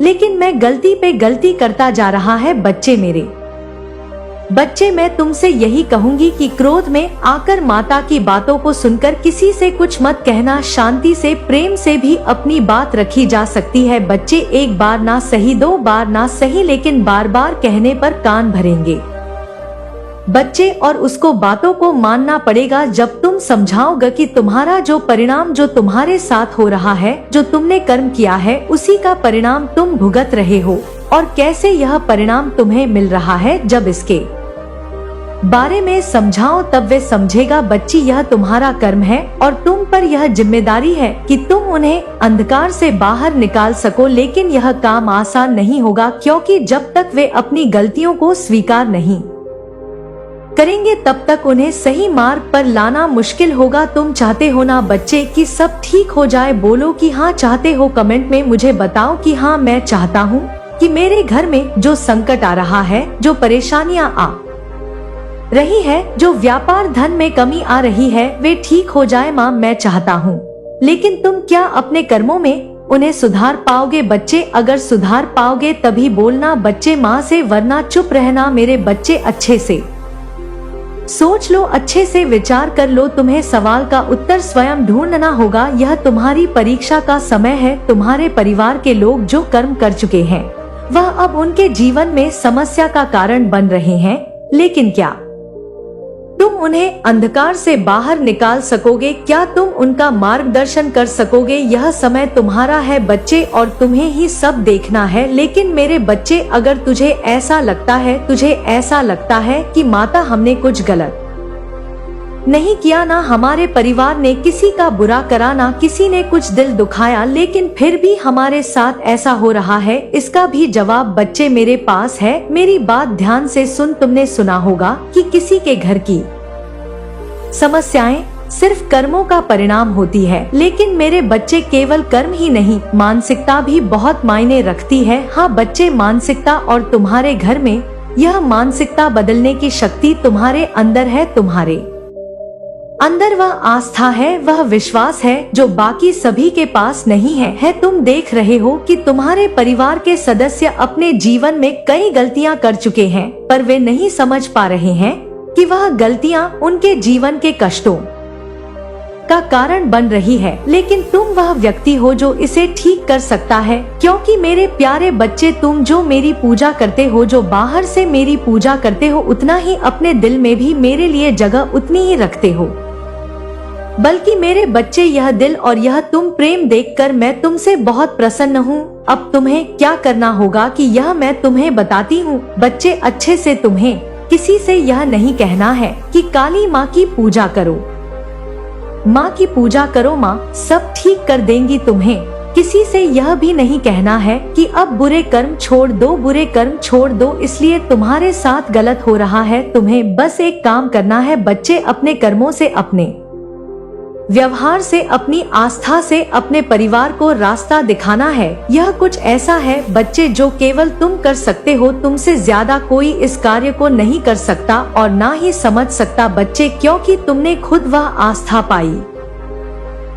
A: लेकिन मैं गलती पे गलती करता जा रहा है। बच्चे, मेरे बच्चे, मैं तुमसे यही कहूंगी कि क्रोध में आकर माता की बातों को सुनकर किसी से कुछ मत कहना। शांति से, प्रेम से भी अपनी बात रखी जा सकती है। बच्चे, एक बार ना सही, दो बार ना सही, लेकिन बार बार कहने पर कान भरेंगे बच्चे, और उसको बातों को मानना पड़ेगा। जब तुम समझाओगे कि तुम्हारा जो परिणाम जो तुम्हारे साथ हो रहा है, जो तुमने कर्म किया है, उसी का परिणाम तुम भुगत रहे हो और कैसे यह परिणाम तुम्हें मिल रहा है, जब इसके बारे में समझाओ तब वे समझेगा। बच्ची, यह तुम्हारा कर्म है और तुम पर यह जिम्मेदारी है कि तुम उन्हें अंधकार से बाहर निकाल सको। लेकिन यह काम आसान नहीं होगा, क्योंकि जब तक वे अपनी गलतियों को स्वीकार नहीं करेंगे तब तक उन्हें सही मार्ग पर लाना मुश्किल होगा। तुम चाहते हो ना बच्चे कि सब ठीक हो जाए? बोलो कि हाँ चाहते हो। कमेंट में मुझे बताओ कि हाँ, मैं चाहता हूँ कि मेरे घर में जो संकट आ रहा है, जो परेशानियाँ आ रही है, जो व्यापार धन में कमी आ रही है, वे ठीक हो जाए। माँ, मैं चाहता हूँ, लेकिन तुम क्या अपने कर्मों में उन्हें सुधार पाओगे? बच्चे, अगर सुधार पाओगे तभी बोलना बच्चे माँ से, वरना चुप रहना। मेरे बच्चे, अच्छे से सोच लो, अच्छे से विचार कर लो। तुम्हें सवाल का उत्तर स्वयं ढूंढना होगा। यह तुम्हारी परीक्षा का समय है। तुम्हारे परिवार के लोग जो कर्म कर चुके हैं वह अब उनके जीवन में समस्या का कारण बन रहे हैं, लेकिन क्या तुम उन्हें अंधकार से बाहर निकाल सकोगे? क्या तुम उनका मार्गदर्शन कर सकोगे? यह समय तुम्हारा है बच्चे, और तुम्हें ही सब देखना है। लेकिन मेरे बच्चे, अगर तुझे ऐसा लगता है कि माता हमने कुछ गलत नहीं किया, ना हमारे परिवार ने किसी का बुरा करा, ना किसी ने कुछ दिल दुखाया, लेकिन फिर भी हमारे साथ ऐसा हो रहा है। इसका भी जवाब बच्चे मेरे पास है। मेरी बात ध्यान से सुन। तुमने सुना होगा कि किसी के घर की समस्याएं सिर्फ कर्मों का परिणाम होती है, लेकिन मेरे बच्चे केवल कर्म ही नहीं, मानसिकता भी बहुत मायने रखती है। हाँ बच्चे, मानसिकता, और तुम्हारे घर में यह मानसिकता बदलने की शक्ति तुम्हारे अंदर है। तुम्हारे अंदर वह आस्था है, वह विश्वास है जो बाकी सभी के पास नहीं है। तुम देख रहे हो कि तुम्हारे परिवार के सदस्य अपने जीवन में कई गलतियां कर चुके हैं, पर वे नहीं समझ पा रहे हैं कि वह गलतियां उनके जीवन के कष्टों का कारण बन रही है। लेकिन तुम वह व्यक्ति हो जो इसे ठीक कर सकता है, क्योंकि मेरे प्यारे बच्चे, तुम जो मेरी पूजा करते हो, जो बाहर से मेरी पूजा करते हो, उतना ही अपने दिल में भी मेरे लिए जगह उतनी ही रखते हो। बल्कि मेरे बच्चे, यह दिल और यह तुम प्रेम देखकर मैं तुमसे बहुत प्रसन्न हूँ। अब तुम्हें क्या करना होगा कि यह मैं तुम्हें बताती हूँ। बच्चे, अच्छे से तुम्हें किसी से यह नहीं कहना है कि काली माँ की पूजा करो, माँ की पूजा करो, माँ सब ठीक कर देंगी। तुम्हें किसी से यह भी नहीं कहना है कि अब बुरे कर्म छोड़ दो, बुरे कर्म छोड़ दो, इसलिए तुम्हारे साथ गलत हो रहा है। तुम्हें बस एक काम करना है बच्चे, अपने कर्मों से, अपने व्यवहार से, अपनी आस्था से अपने परिवार को रास्ता दिखाना है। यह कुछ ऐसा है बच्चे जो केवल तुम कर सकते हो। तुमसे ज्यादा कोई इस कार्य को नहीं कर सकता और ना ही समझ सकता बच्चे, क्योंकि तुमने खुद वह आस्था पाई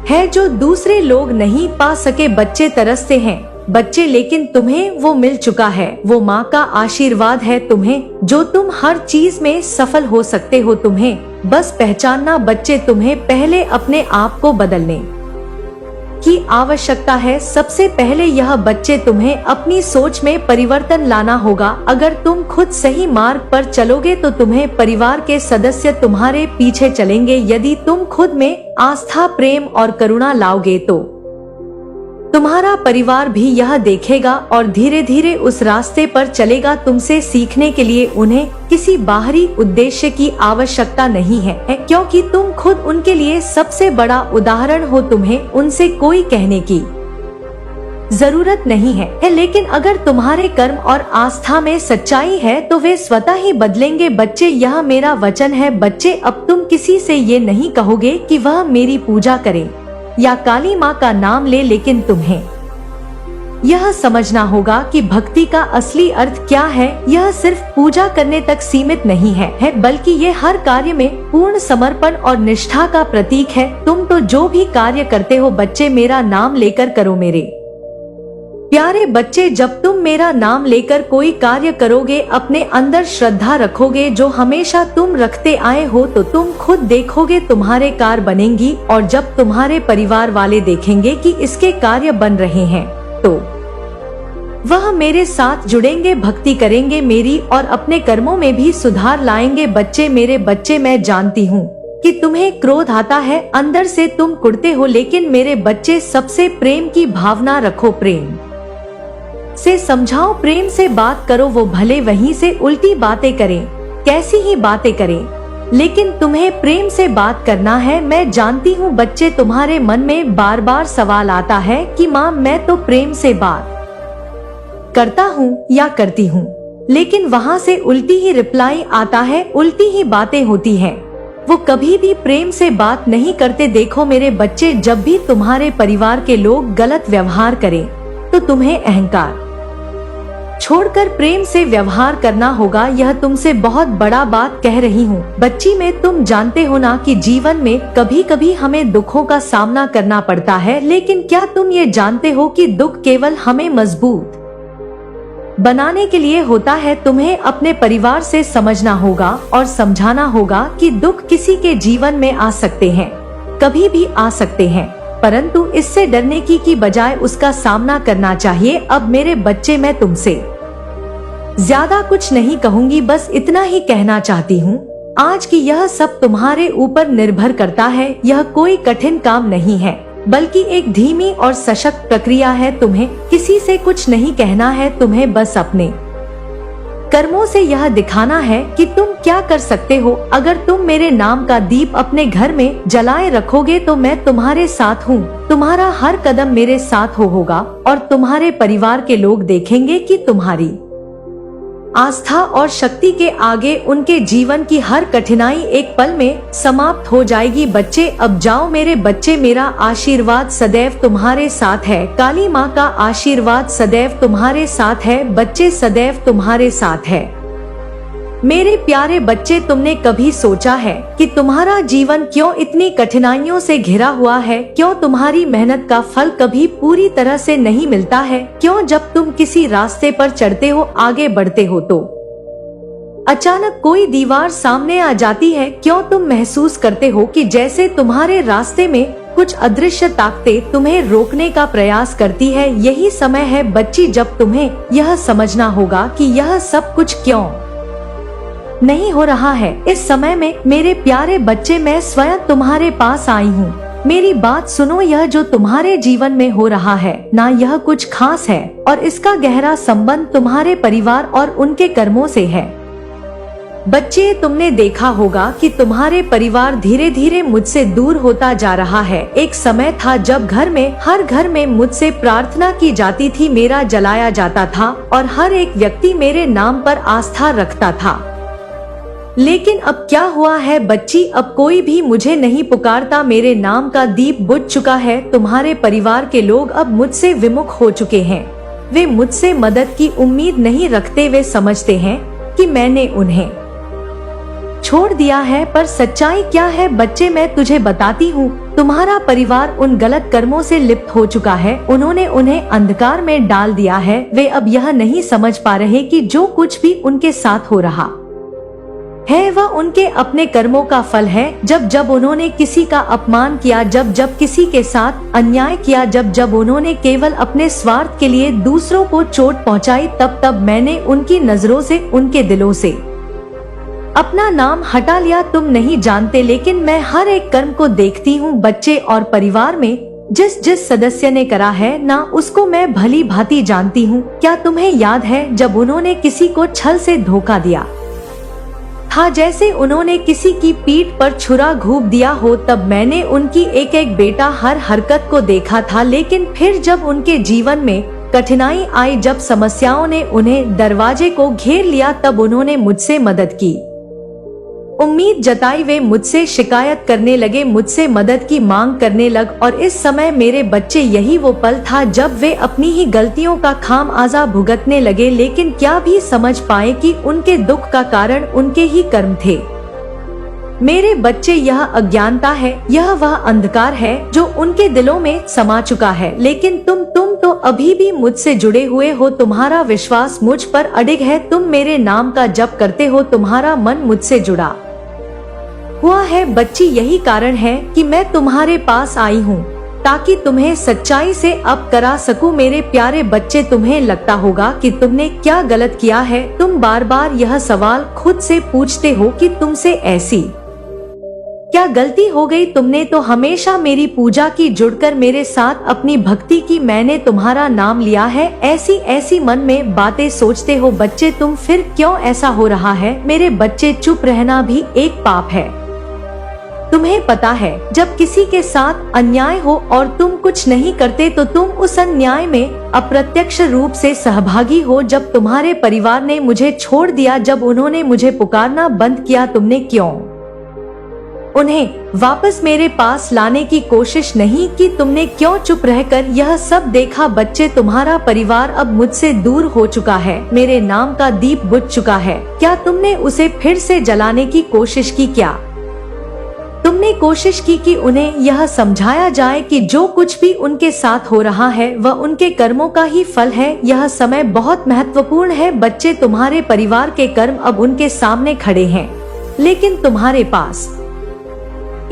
A: है जो दूसरे लोग नहीं पा सके। बच्चे तरसते हैं बच्चे, लेकिन तुम्हें वो मिल चुका है। वो माँ का आशीर्वाद है तुम्हें, जो तुम हर चीज में सफल हो सकते हो। तुम्हें बस पहचानना बच्चे, तुम्हें पहले अपने आप को बदलने की आवश्यकता है। सबसे पहले यह बच्चे, तुम्हें अपनी सोच में परिवर्तन लाना होगा। अगर तुम खुद सही मार्ग पर चलोगे तो तुम्हें परिवार के सदस्य तुम्हारे पीछे चलेंगे। यदि तुम खुद में आस्था, प्रेम और करुणा लाओगे तो तुम्हारा परिवार भी यह देखेगा और धीरे धीरे उस रास्ते पर चलेगा। तुमसे सीखने के लिए उन्हें किसी बाहरी उद्देश्य की आवश्यकता नहीं है, क्योंकि तुम खुद उनके लिए सबसे बड़ा उदाहरण हो। तुम्हें उनसे कोई कहने की जरूरत नहीं है। लेकिन अगर तुम्हारे कर्म और आस्था में सच्चाई है तो वे स्वतः ही बदलेंगे। बच्चे, यह मेरा वचन है। बच्चे, अब तुम किसी से ये नहीं कहोगे कि वह मेरी पूजा करे या काली माँ का नाम ले, लेकिन तुम्हें यह समझना होगा कि भक्ति का असली अर्थ क्या है। यह सिर्फ पूजा करने तक सीमित नहीं है, बल्कि ये हर कार्य में पूर्ण समर्पण और निष्ठा का प्रतीक है। तुम तो जो भी कार्य करते हो बच्चे, मेरा नाम लेकर करो। मेरे प्यारे बच्चे, जब तुम मेरा नाम लेकर कोई कार्य करोगे, अपने अंदर श्रद्धा रखोगे जो हमेशा तुम रखते आए हो, तो तुम खुद देखोगे तुम्हारे कार्य बनेंगी। और जब तुम्हारे परिवार वाले देखेंगे कि इसके कार्य बन रहे हैं, तो वह मेरे साथ जुड़ेंगे, भक्ति करेंगे मेरी, और अपने कर्मों में भी सुधार लाएंगे। बच्चे, मेरे बच्चे, मैं जानती हूँ कि तुम्हें क्रोध आता है, अंदर से तुम कुढ़ते हो, लेकिन मेरे बच्चे, सबसे प्रेम की भावना रखो। प्रेम से समझाओ, प्रेम से बात करो। वो भले वहीं से उल्टी बातें करें, कैसी ही बातें करें, लेकिन तुम्हें प्रेम से बात करना है। मैं जानती हूँ बच्चे, तुम्हारे मन में बार बार सवाल आता है कि माँ, मैं तो प्रेम से बात करता हूँ या करती हूँ, लेकिन वहाँ से उल्टी ही रिप्लाई आता है, उल्टी ही बातें होती हैं। वो कभी भी प्रेम से बात नहीं करते। देखो मेरे बच्चे, जब भी तुम्हारे परिवार के लोग गलत व्यवहार करें तो तुम्हें अहंकार छोड़कर प्रेम से व्यवहार करना होगा। यह तुमसे बहुत बड़ा बात कह रही हूँ बच्ची में। तुम जानते हो ना कि जीवन में कभी कभी हमें दुखों का सामना करना पड़ता है, लेकिन क्या तुम ये जानते हो कि दुख केवल हमें मजबूत बनाने के लिए होता है। तुम्हें अपने परिवार से समझना होगा और समझाना होगा कि दुख किसी के जीवन में आ सकते हैं, कभी भी आ सकते हैं, परंतु इससे डरने की बजाय उसका सामना करना चाहिए। अब मेरे बच्चे, मैं तुमसे ज्यादा कुछ नहीं कहूँगी, बस इतना ही कहना चाहती हूँ आज की यह सब तुम्हारे ऊपर निर्भर करता है। यह कोई कठिन काम नहीं है, बल्कि एक धीमी और सशक्त प्रक्रिया है। तुम्हें किसी से कुछ नहीं कहना है, तुम्हें बस अपने कर्मों से यह दिखाना है कि तुम क्या कर सकते हो। अगर तुम मेरे नाम का दीप अपने घर में जलाए रखोगे तो मैं तुम्हारे साथ हूँ। तुम्हारा हर कदम मेरे साथ होगा और तुम्हारे परिवार के लोग देखेंगे कि तुम्हारी आस्था और शक्ति के आगे उनके जीवन की हर कठिनाई एक पल में समाप्त हो जाएगी। बच्चे अब जाओ मेरे बच्चे, मेरा आशीर्वाद सदैव तुम्हारे साथ है। काली माँ का आशीर्वाद सदैव तुम्हारे साथ है। बच्चे सदैव तुम्हारे साथ है। मेरे प्यारे बच्चे, तुमने कभी सोचा है कि तुम्हारा जीवन क्यों इतनी कठिनाइयों से घिरा हुआ है? क्यों तुम्हारी मेहनत का फल कभी पूरी तरह से नहीं मिलता है? क्यों जब तुम किसी रास्ते पर चढ़ते हो, आगे बढ़ते हो तो अचानक कोई दीवार सामने आ जाती है? क्यों तुम महसूस करते हो कि जैसे तुम्हारे रास्ते में कुछ अदृश्य ताकतें तुम्हें रोकने का प्रयास करती है? यही समय है बच्ची जब तुम्हें यह समझना होगा कि यह सब कुछ क्यों नहीं हो रहा है। इस समय में मेरे प्यारे बच्चे, मैं स्वयं तुम्हारे पास आई हूँ। मेरी बात सुनो, यह जो तुम्हारे जीवन में हो रहा है ना, यह कुछ खास है और इसका गहरा संबंध तुम्हारे परिवार और उनके कर्मों से है। बच्चे, तुमने देखा होगा कि तुम्हारे परिवार धीरे धीरे मुझसे दूर होता जा रहा है। एक समय था जब हर घर में मुझसे प्रार्थना की जाती थी, मेरा जलाया जाता था और हर एक व्यक्ति मेरे नाम पर आस्था रखता था। लेकिन अब क्या हुआ है बच्ची? अब कोई भी मुझे नहीं पुकारता। मेरे नाम का दीप बुझ चुका है। तुम्हारे परिवार के लोग अब मुझसे विमुख हो चुके हैं। वे मुझसे मदद की उम्मीद नहीं रखते। वे समझते हैं कि मैंने उन्हें छोड़ दिया है। पर सच्चाई क्या है बच्चे? मैं तुझे बताती हूँ। तुम्हारा परिवार उन गलत कर्मों से लिप्त हो चुका है। उन्होंने उन्हें अंधकार में डाल दिया है। वे अब यह नहीं समझ पा रहे कि जो कुछ भी उनके साथ हो रहा है वह उनके अपने कर्मों का फल है। जब उन्होंने किसी का अपमान किया, जब किसी के साथ अन्याय किया, जब उन्होंने केवल अपने स्वार्थ के लिए दूसरों को चोट पहुंचाई, तब मैंने उनकी नजरों से, उनके दिलों से अपना नाम हटा लिया। तुम नहीं जानते, लेकिन मैं हर एक कर्म को देखती हूँ बच्चे, और परिवार में जिस सदस्य ने करा है ना, उसको मैं भली भांति जानती हूँ। क्या तुम्हें याद है जब उन्होंने किसी को छल से धोखा दिया था? जैसे उन्होंने किसी की पीठ पर छुरा घूंप दिया हो, तब मैंने उनकी एक एक बेटा हर हरकत को देखा था। लेकिन फिर जब उनके जीवन में कठिनाई आई, जब समस्याओं ने उन्हें दरवाजे को घेर लिया, तब उन्होंने मुझसे मदद की उम्मीद जताई। वे मुझसे शिकायत करने लगे, मुझसे मदद की मांग करने लग। और इस समय मेरे बच्चे, यही वो पल था जब वे अपनी ही गलतियों का खामियाजा भुगतने लगे, लेकिन क्या भी समझ पाए कि उनके दुख का कारण उनके ही कर्म थे। मेरे बच्चे, यह अज्ञानता है, यह वह अंधकार है जो उनके दिलों में समा चुका है। लेकिन तुम तो अभी भी मुझसे जुड़े हुए हो। तुम्हारा विश्वास मुझ पर अडिग है। तुम मेरे नाम का जप करते हो। तुम्हारा मन मुझसे जुड़ा हुआ है बच्ची। यही कारण है कि मैं तुम्हारे पास आई हूँ, ताकि तुम्हें सच्चाई से अब करा सकूं। मेरे प्यारे बच्चे, तुम्हें लगता होगा कि तुमने क्या गलत किया है। तुम बार बार यह सवाल खुद से पूछते हो कि तुमसे ऐसी क्या गलती हो गई? तुमने तो हमेशा मेरी पूजा की, जुड़कर मेरे साथ अपनी भक्ति की। मैंने तुम्हारा नाम लिया है। ऐसी मन में बातें सोचते हो बच्चे। तुम फिर क्यों ऐसा हो रहा है? मेरे बच्चे, चुप रहना भी एक पाप है। तुम्हें पता है, जब किसी के साथ अन्याय हो और तुम कुछ नहीं करते तो तुम उस अन्याय में अप्रत्यक्ष रूप से सहभागी हो। जब तुम्हारे परिवार ने मुझे छोड़ दिया, जब उन्होंने मुझे पुकारना बंद किया, तुमने क्यों उन्हें वापस मेरे पास लाने की कोशिश नहीं की? तुमने क्यों चुप रहकर यह सब देखा? बच्चे, तुम्हारा परिवार अब मुझसे दूर हो चुका है। मेरे नाम का दीप बुझ चुका है। क्या तुमने उसे फिर से जलाने की कोशिश की? क्या तुमने कोशिश की कि उन्हें यह समझाया जाए कि जो कुछ भी उनके साथ हो रहा है वह उनके कर्मों का ही फल है? यह समय बहुत महत्वपूर्ण है बच्चे। तुम्हारे परिवार के कर्म अब उनके सामने खड़े हैं, लेकिन तुम्हारे पास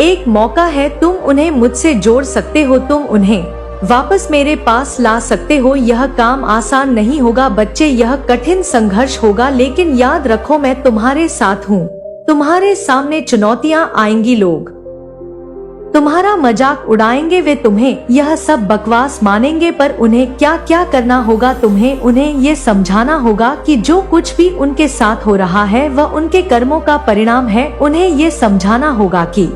A: एक मौका है। तुम उन्हें मुझसे जोड़ सकते हो। तुम उन्हें वापस मेरे पास ला सकते हो। यह काम आसान नहीं होगा बच्चे, यह कठिन संघर्ष होगा, लेकिन याद रखो, मैं तुम्हारे साथ हूँ। तुम्हारे सामने चुनौतियाँ आएंगी, लोग तुम्हारा मजाक उड़ाएंगे, वे तुम्हें यह सब बकवास मानेंगे, पर उन्हें क्या क्या करना होगा, तुम्हें उन्हें ये समझाना होगा कि जो कुछ भी उनके साथ हो रहा है वह उनके कर्मों का परिणाम है। उन्हें ये समझाना होगा कि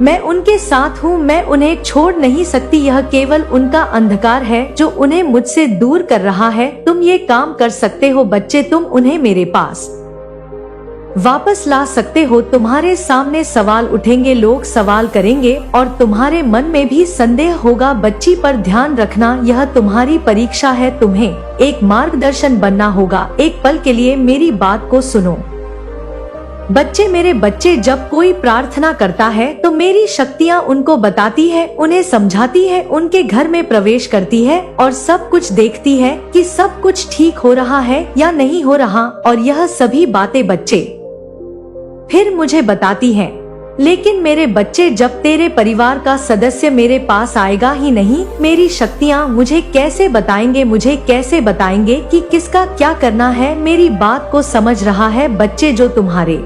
A: मैं उनके साथ हूँ, मैं उन्हें छोड़ नहीं सकती, यह केवल उनका अंधकार है जो उन्हें मुझसे दूर कर रहा है। तुम ये काम कर सकते हो बच्चे, तुम उन्हें मेरे पास वापस ला सकते हो। तुम्हारे सामने सवाल उठेंगे, लोग सवाल करेंगे और तुम्हारे मन में भी संदेह होगा। बच्ची पर ध्यान रखना, यह तुम्हारी परीक्षा है, तुम्हें एक मार्गदर्शन बनना होगा। एक पल के लिए मेरी बात को सुनो बच्चे, मेरे बच्चे, जब कोई प्रार्थना करता है तो मेरी शक्तियाँ उनको बताती है, उन्हें समझाती है, उनके घर में प्रवेश करती है और सब कुछ देखती है कि सब कुछ ठीक हो रहा है या नहीं हो रहा, और यह सभी बातें बच्चे फिर मुझे बताती हैं। लेकिन मेरे बच्चे, जब तेरे परिवार का सदस्य मेरे पास आएगा ही नहीं, मेरी शक्तियाँ मुझे कैसे बताएंगे, मुझे कैसे बताएंगे कि किसका क्या करना है। मेरी बात को समझ रहा है बच्चे? जो तुम्हारे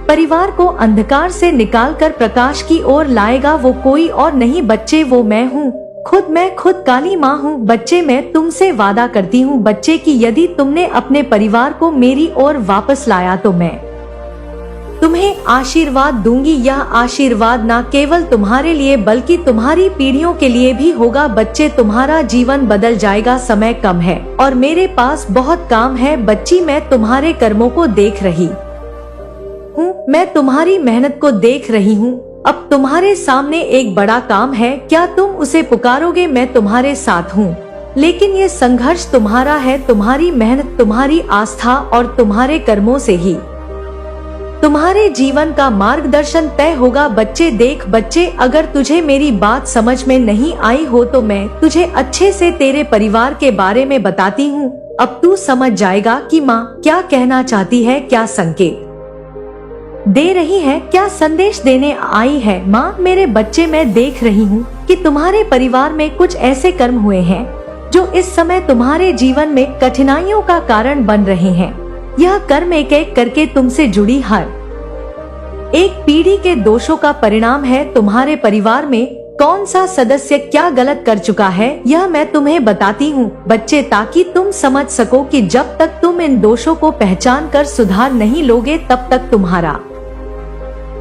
A: परिवार को अंधकार से निकालकर प्रकाश की ओर लाएगा वो कोई और नहीं बच्चे, वो मैं हूँ, मैं खुद काली माँ हूँ। बच्चे, मैं तुमसे वादा करती हूँ बच्चे कि यदि तुमने अपने परिवार को मेरी ओर वापस लाया तो मैं तुम्हें आशीर्वाद दूंगी। यह आशीर्वाद न केवल तुम्हारे लिए बल्कि तुम्हारी पीढ़ियों के लिए भी होगा। बच्चे, तुम्हारा जीवन बदल जाएगा। समय कम है और मेरे पास बहुत काम है। बच्ची, मैं तुम्हारे कर्मों को देख रही हूँ, मैं तुम्हारी मेहनत को देख रही हूँ। अब तुम्हारे सामने एक बड़ा काम है, क्या तुम उसे पुकारोगे? मैं तुम्हारे साथ हूँ, लेकिन ये संघर्ष तुम्हारा है। तुम्हारी मेहनत, तुम्हारी आस्था और तुम्हारे कर्मों से ही तुम्हारे जीवन का मार्गदर्शन तय होगा। बच्चे, देख बच्चे, अगर तुझे मेरी बात समझ में नहीं आई हो तो मैं तुझे अच्छे से तेरे परिवार के बारे में बताती हूँ। अब तू समझ जाएगा कि माँ क्या कहना चाहती है, क्या संकेत दे रही है, क्या संदेश देने आई है। माँ, मेरे बच्चे, मैं देख रही हूँ कि तुम्हारे परिवार में कुछ ऐसे कर्म हुए हैं जो इस समय तुम्हारे जीवन में कठिनाइयों का कारण बन रहे हैं। यह कर्म एक एक करके तुमसे जुड़ी हर एक पीढ़ी के दोषों का परिणाम है। तुम्हारे परिवार में कौन सा सदस्य क्या गलत कर चुका है, यह मैं तुम्हें बताती हूँ बच्चे, ताकि तुम समझ सको कि जब तक तुम इन दोषों को पहचान कर सुधार नहीं लोगे तब तक तुम्हारा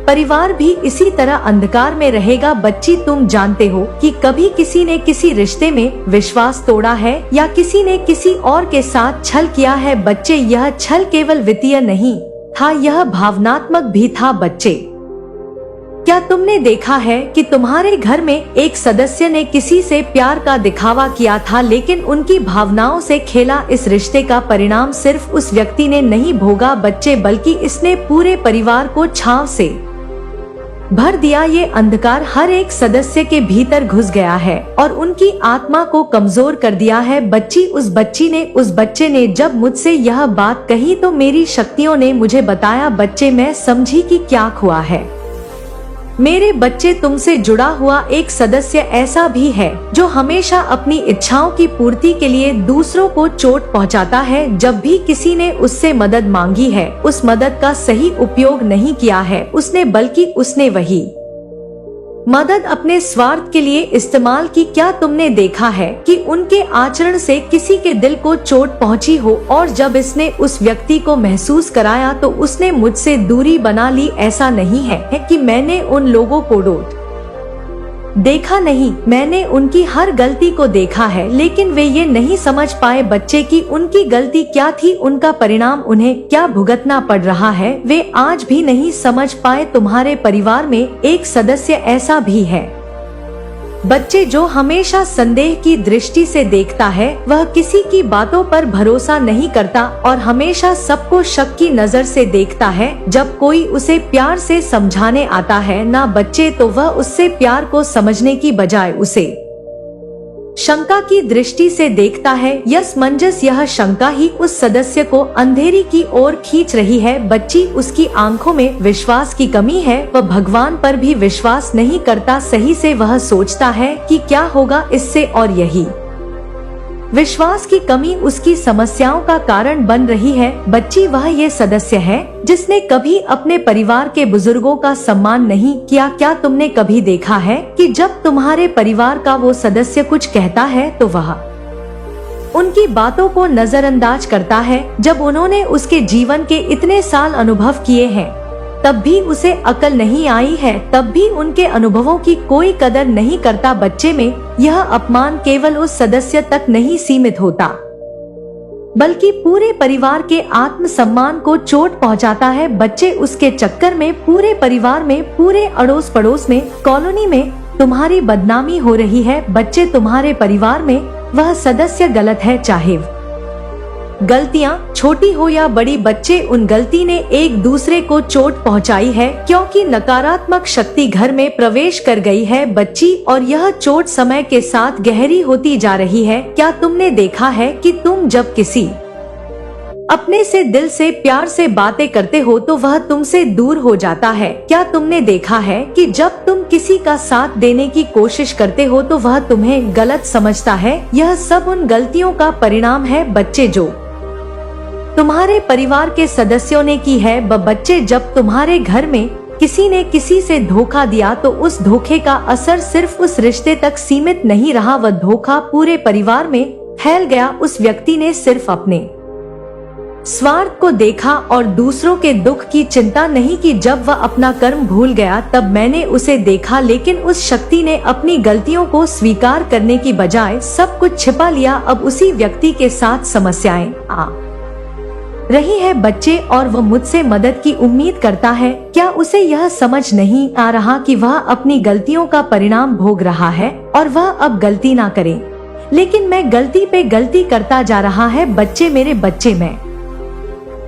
A: परिवार भी इसी तरह अंधकार में रहेगा। बच्ची, तुम जानते हो कि कभी किसी ने किसी रिश्ते में विश्वास तोड़ा है या किसी ने किसी और के साथ छल किया है। बच्चे, यह छल केवल वित्तीय नहीं था, यह भावनात्मक भी था। बच्चे, क्या तुमने देखा है कि तुम्हारे घर में एक सदस्य ने किसी से प्यार का दिखावा किया था लेकिन उनकी भावनाओं से खेला? इस रिश्ते का परिणाम सिर्फ उस व्यक्ति ने नहीं भोगा बच्चे, बल्कि इसने पूरे परिवार को छांव से भर दिया। ये अंधकार हर एक सदस्य के भीतर घुस गया है और उनकी आत्मा को कमजोर कर दिया है। बच्ची, उस बच्चे ने जब मुझसे यह बात कही तो मेरी शक्तियों ने मुझे बताया। बच्चे, मैं समझी कि क्या हुआ है। मेरे बच्चे, तुमसे जुड़ा हुआ एक सदस्य ऐसा भी है जो हमेशा अपनी इच्छाओं की पूर्ति के लिए दूसरों को चोट पहुंचाता है। जब भी किसी ने उससे मदद मांगी है, उस मदद का सही उपयोग नहीं किया है उसने, बल्कि उसने वही मदद अपने स्वार्थ के लिए इस्तेमाल की। क्या तुमने देखा है कि उनके आचरण से किसी के दिल को चोट पहुंची हो और जब इसने उस व्यक्ति को महसूस कराया तो उसने मुझसे दूरी बना ली? ऐसा नहीं है कि मैंने उन लोगों को देखा नहीं, मैंने उनकी हर गलती को देखा है, लेकिन वे ये नहीं समझ पाए बच्चे कि उनकी गलती क्या थी, उनका परिणाम उन्हें क्या भुगतना पड़ रहा है। वे आज भी नहीं समझ पाए। तुम्हारे परिवार में एक सदस्य ऐसा भी है बच्चे जो हमेशा संदेह की दृष्टि से देखता है। वह किसी की बातों पर भरोसा नहीं करता और हमेशा सबको शक की नजर से देखता है। जब कोई उसे प्यार से समझाने आता है ना बच्चे, तो वह उससे प्यार को समझने की बजाय उसे शंका की दृष्टि से देखता है। यह शंका ही उस सदस्य को अंधेरी की ओर खींच रही है। बच्ची, उसकी आंखों में विश्वास की कमी है। वह भगवान पर भी विश्वास नहीं करता सही से। वह सोचता है कि क्या होगा इससे, और यही विश्वास की कमी उसकी समस्याओं का कारण बन रही है। बच्ची वह ये सदस्य है जिसने कभी अपने परिवार के बुजुर्गों का सम्मान नहीं किया। क्या तुमने कभी देखा है कि जब तुम्हारे परिवार का वो सदस्य कुछ कहता है तो वह उनकी बातों को नजरअंदाज करता है? जब उन्होंने उसके जीवन के इतने साल अनुभव किए हैं तब भी उसे अकल नहीं आई है, तब भी उनके अनुभवों की कोई कदर नहीं करता। बच्चे में यह अपमान केवल उस सदस्य तक नहीं सीमित होता बल्कि पूरे परिवार के आत्मसम्मान को चोट पहुंचाता है। बच्चे उसके चक्कर में पूरे परिवार में, पूरे अड़ोस पड़ोस में, कॉलोनी में तुम्हारी बदनामी हो रही है। बच्चे, तुम्हारे परिवार में वह सदस्य गलत है, चाहे गलतियां छोटी हो या बड़ी, बच्चे उन गलती ने एक दूसरे को चोट पहुंचाई है क्योंकि नकारात्मक शक्ति घर में प्रवेश कर गई है बच्ची, और यह चोट समय के साथ गहरी होती जा रही है। क्या तुमने देखा है कि तुम जब किसी अपने से दिल से प्यार से बातें करते हो तो वह तुमसे दूर हो जाता है? क्या तुमने देखा है कि जब तुम किसी का साथ देने की कोशिश करते हो तो वह तुम्हें गलत समझता है? यह सब उन गलतियों का परिणाम है बच्चे जो तुम्हारे परिवार के सदस्यों ने की है। बच्चे, जब तुम्हारे घर में किसी ने किसी से धोखा दिया तो उस धोखे का असर सिर्फ उस रिश्ते तक सीमित नहीं रहा, वह धोखा पूरे परिवार में फैल गया। उस व्यक्ति ने सिर्फ अपने स्वार्थ को देखा और दूसरों के दुख की चिंता नहीं की। जब वह अपना कर्म भूल गया तब मैंने उसे देखा, लेकिन उस शक्ति ने अपनी गलतियों को स्वीकार करने की बजाय सब कुछ छिपा लिया। अब उसी व्यक्ति के साथ समस्याएं आ रही है बच्चे, और वह मुझसे मदद की उम्मीद करता है। क्या उसे यह समझ नहीं आ रहा कि वह अपनी गलतियों का परिणाम भोग रहा है और वह अब गलती ना करे, लेकिन मैं गलती पे गलती करता जा रहा है? बच्चे, मेरे बच्चे, मैं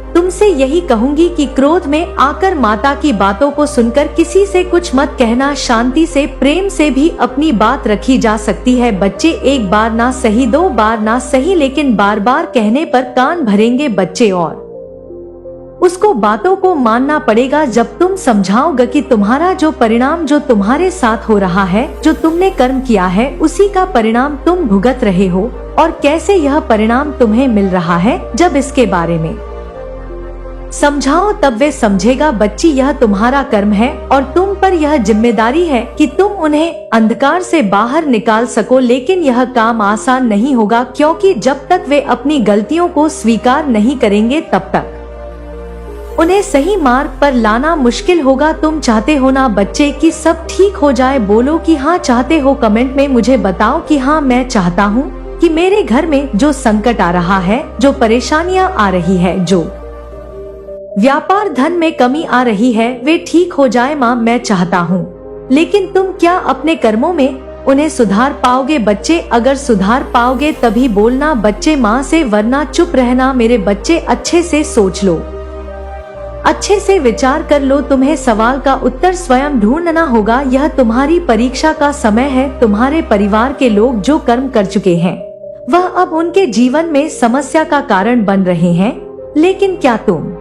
A: तुमसे यही कहूंगी कि क्रोध में आकर माता की बातों को सुनकर किसी से कुछ मत कहना। शांति से, प्रेम से भी अपनी बात रखी जा सकती है। बच्चे, एक बार ना सही, 2 बार ना सही, लेकिन बार बार कहने पर कान भरेंगे बच्चे, और उसको बातों को मानना पड़ेगा। जब तुम समझाओगे कि तुम्हारा जो परिणाम जो तुम्हारे साथ हो रहा है, जो तुमने कर्म किया है, उसी का परिणाम तुम भुगत रहे हो, और कैसे यह परिणाम तुम्हें मिल रहा है, जब इसके बारे में समझाओ तब वे समझेगा। बच्ची, यह तुम्हारा कर्म है और तुम पर यह जिम्मेदारी है कि तुम उन्हें अंधकार से बाहर निकाल सको, लेकिन यह काम आसान नहीं होगा क्योंकि जब तक वे अपनी गलतियों को स्वीकार नहीं करेंगे तब तक उन्हें सही मार्ग पर लाना मुश्किल होगा। तुम चाहते हो ना बच्चे कि सब ठीक हो जाए? बोलो कि हाँ चाहते हो। कमेंट में मुझे बताओ कि हाँ मैं चाहता हूँ कि मेरे घर में जो संकट आ रहा है, जो परेशानियाँ आ रही है, जो व्यापार धन में कमी आ रही है, वे ठीक हो जाए। माँ, मैं चाहता हूँ, लेकिन तुम क्या अपने कर्मों में उन्हें सुधार पाओगे? बच्चे, अगर सुधार पाओगे तभी बोलना बच्चे माँ से, वरना चुप रहना। मेरे बच्चे, अच्छे से सोच लो, अच्छे से विचार कर लो। तुम्हें सवाल का उत्तर स्वयं ढूंढना होगा। यह तुम्हारी परीक्षा का समय है। तुम्हारे परिवार के लोग जो कर्म कर चुके हैं वह अब उनके जीवन में समस्या का कारण बन रहे हैं, लेकिन क्या तुम